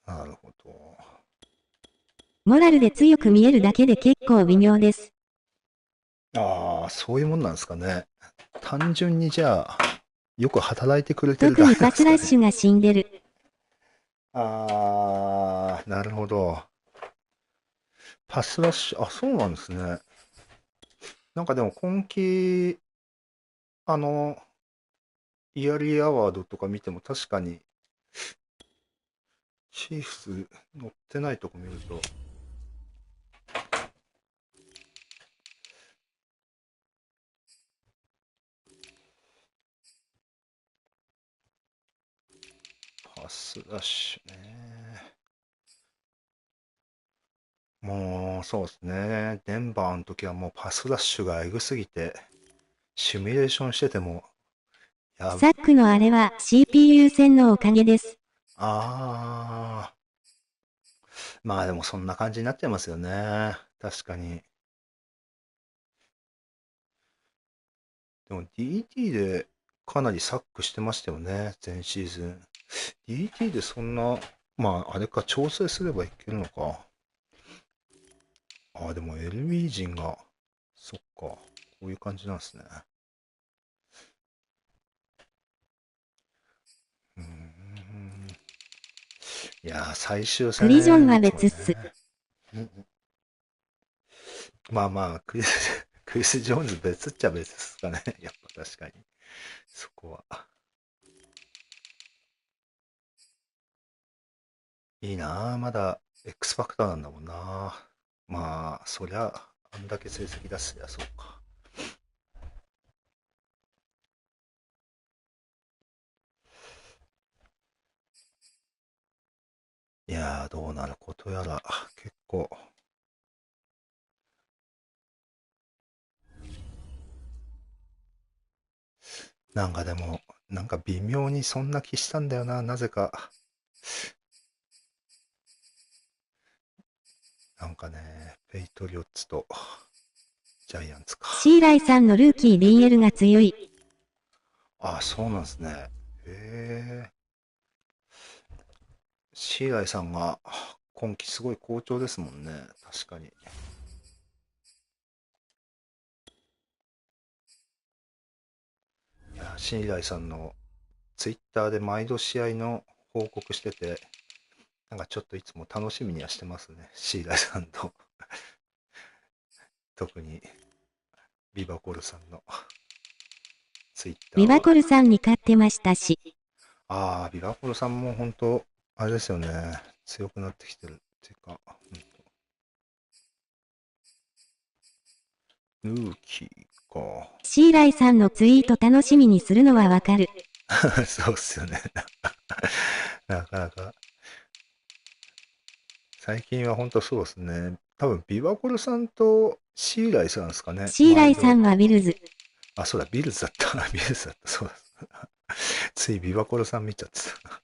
ー、なるほど。モラルで強く見えるだけで結構微妙です。ああ、そういうもんなんですかね。単純にじゃあ、よく働いてくれてる特にだけなんですかね。パスラッシュが死んでる。ああ、なるほど。パスラッシュ、あ、そうなんですね。なんかでも今季、あの、イヤリーアワードとか見ても確かに、チーフス乗ってないとこ見ると、パスラッシュね。もう、そうですね。デンバーの時はもうパスラッシュがエグすぎて、シミュレーションしてても、や、サックのあれは CPU 戦のおかげです。あまあでもそんな感じになっちゃいますよね。確かに。でも DT でかなりサックしてましたよね。前シーズン。DT でそんな、まああれか、調整すればいけるのか。ああ、でも LB 陣が、そっか。こういう感じなんですね。いやー、最終プリジョンは戦、別っす。まあまあ、クリス・ジョーンズ別っちゃ別ですかね。やっぱ確かに。そこは。いいなあ、まだ X ファクターなんだもんな。まあ、そりゃ、あんだけ成績出すや、そうか。いやー、どうなることやら、結構。なんかでも、なんか微妙にそんな気したんだよな、なぜか。なんかね、ペイトリオッツとジャイアンツか。シーライさんのルーキー DL が強い。ああ、そうなんですね。へえ。シーライさんが今季すごい好調ですもんね。確かに。いや、シーライさんのツイッターで毎度試合の報告してて、なんかちょっといつも楽しみにはしてますね。シーライさんと特にビバコルさんのツイッタービバは。コルさんに勝ってましたし。ああ、ビバコルさんも本当、あれですよね。強くなってきてるっていうか、ルーキーか。シーライさんのツイート楽しみにするのはわかる。そうっすよね。なかなか。最近は本当そうですね。多分、ビバコルさんとシーライさんですかね。シーライさんはビルズ。あ、そうだ、ビルズだった。ビルズだった。そうだ。ついビバコルさん見ちゃってた。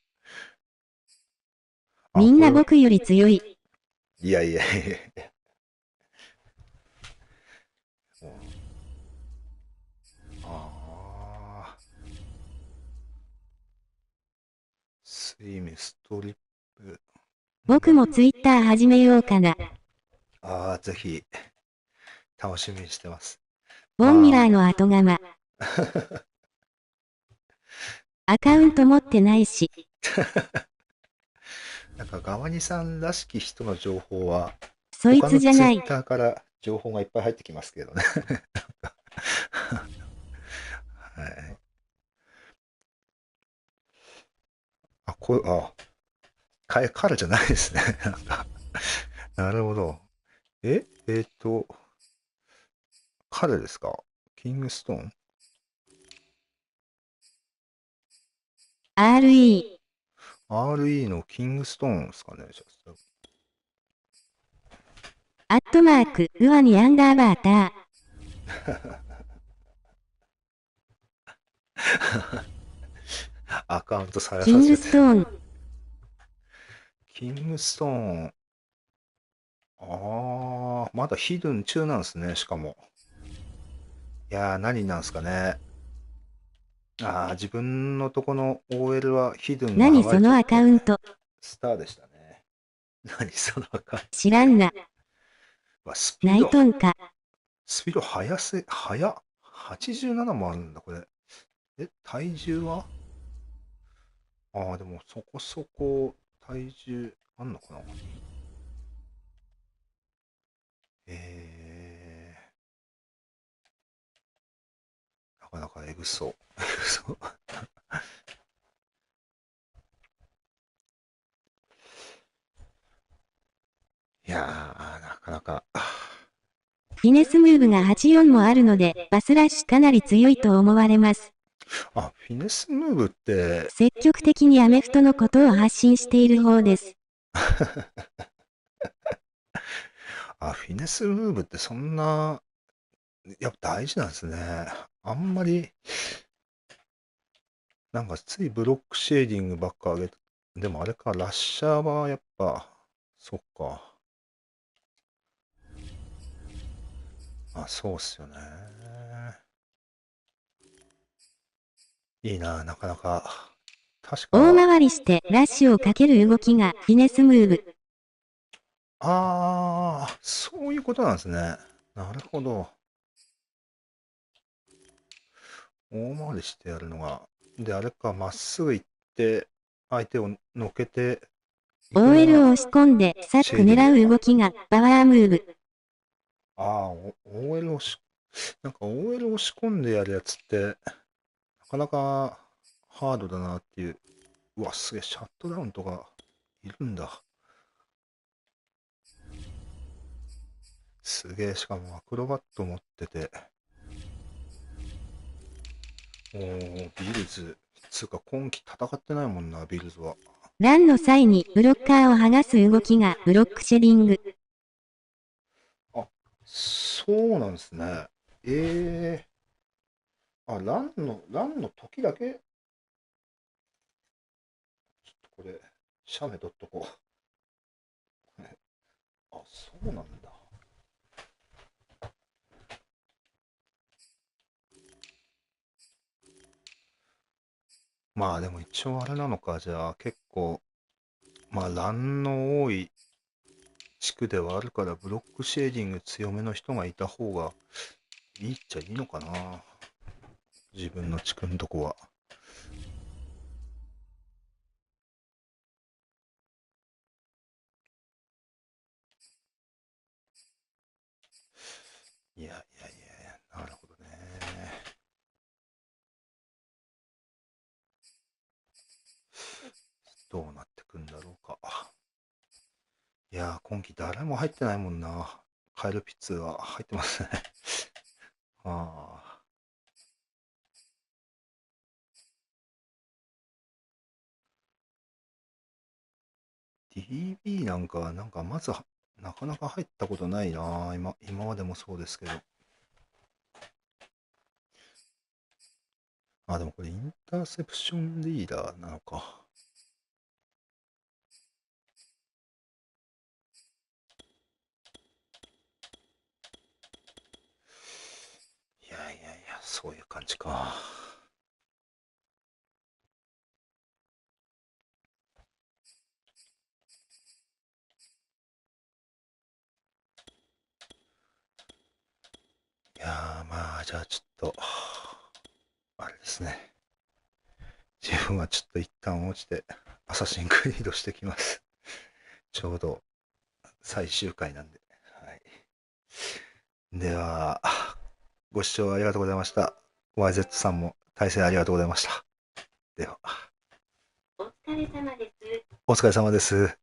あ、みんこれ、な僕より強い。いやいやいやいや。ああ、スイム、ストリップ。僕もツイッター始めようかな。ああ、ぜひ、楽しみにしてます。ボンミラーの後釜。アカウント持ってないし。なんか、ガワニさんらしき人の情報は、そい他のつじゃない。ツイッターから情報がいっぱい入ってきますけどね。はい。あ、彼じゃないですね。なんか、なるほど。彼ですか？キングストーン？ RE。RE のキングストーンですかね。アットマーク、ウアニアンダーバーター。アカウントさらキングさせて。ストーン。キングストーン。ああ、まだヒドゥン中なんですね、しかも。いやー、何なんですかね。ああ、自分のとこの OL はヒドゥンが剥が何そのアカれちゃって、ウント。スターでしたね。何そのアカウント。知らんな。スピーナイド、トンか。速っ。87もあるんだ、これ。体重は？ああ、でもそこそこ体重あんのかな。なかなかエグそう。エグそう。いやー、なかなか。フィネスムーブが84もあるので、バスラッシュかなり強いと思われます。あ、フィネスムーブって、積極的にアメフトのことを発信している方です。フィネスムーブってそんな、やっぱ大事なんですね。あんまり、なんかついブロックシェーディングばっか上げて、でもあれか、ラッシャーはやっぱ、そっか。そうっすよね。いいな、なかなか。確大か、回りしてラッシュをかける動きがフィネスムーブ。そういうことなんですね。なるほど。大回りしてやるのが、で、あれか、まっすぐ行って、相手をのけて、OL を押し込んでサック狙う動きがパワームーブ。OL なんか OL 押し込んでやるやつって、なかなかハードだなっていう。うわ、すげえ、シャットダウンとかいるんだ。すげえ、しかもアクロバット持ってて。ビルズ。つうか、今季戦ってないもんな、ビルズは。ランの際にブロッカーを剥がす動きがブロックシェディング。そうなんですね。ランの時だけ、ちょっとこれ、写メ撮っとこう。そうなんだ。まあでも一応あれなのか、じゃあ結構、まあランの多い地区ではあるから、ブロックシェーディング強めの人がいた方がいいっちゃいいのかな。自分の地区のとこは。いやいやいや、なるほどね。どうなってくんだろうか。いやー、今季誰も入ってないもんな。カエルピッツは入ってますね。ああ。DB なんかは、まずなかなか入ったことないな。今までもそうですけど。でもこれインターセプションリーダーなのか。いやいやいや、そういう感じか。いやー、まあ、じゃあちょっと、あれですね。自分はちょっと一旦落ちて、アサシンクリードしてきます。ちょうど最終回なんで。はい。では、ご視聴ありがとうございました。YZ さんも対戦ありがとうございました。では、お疲れ様です。お疲れ様です。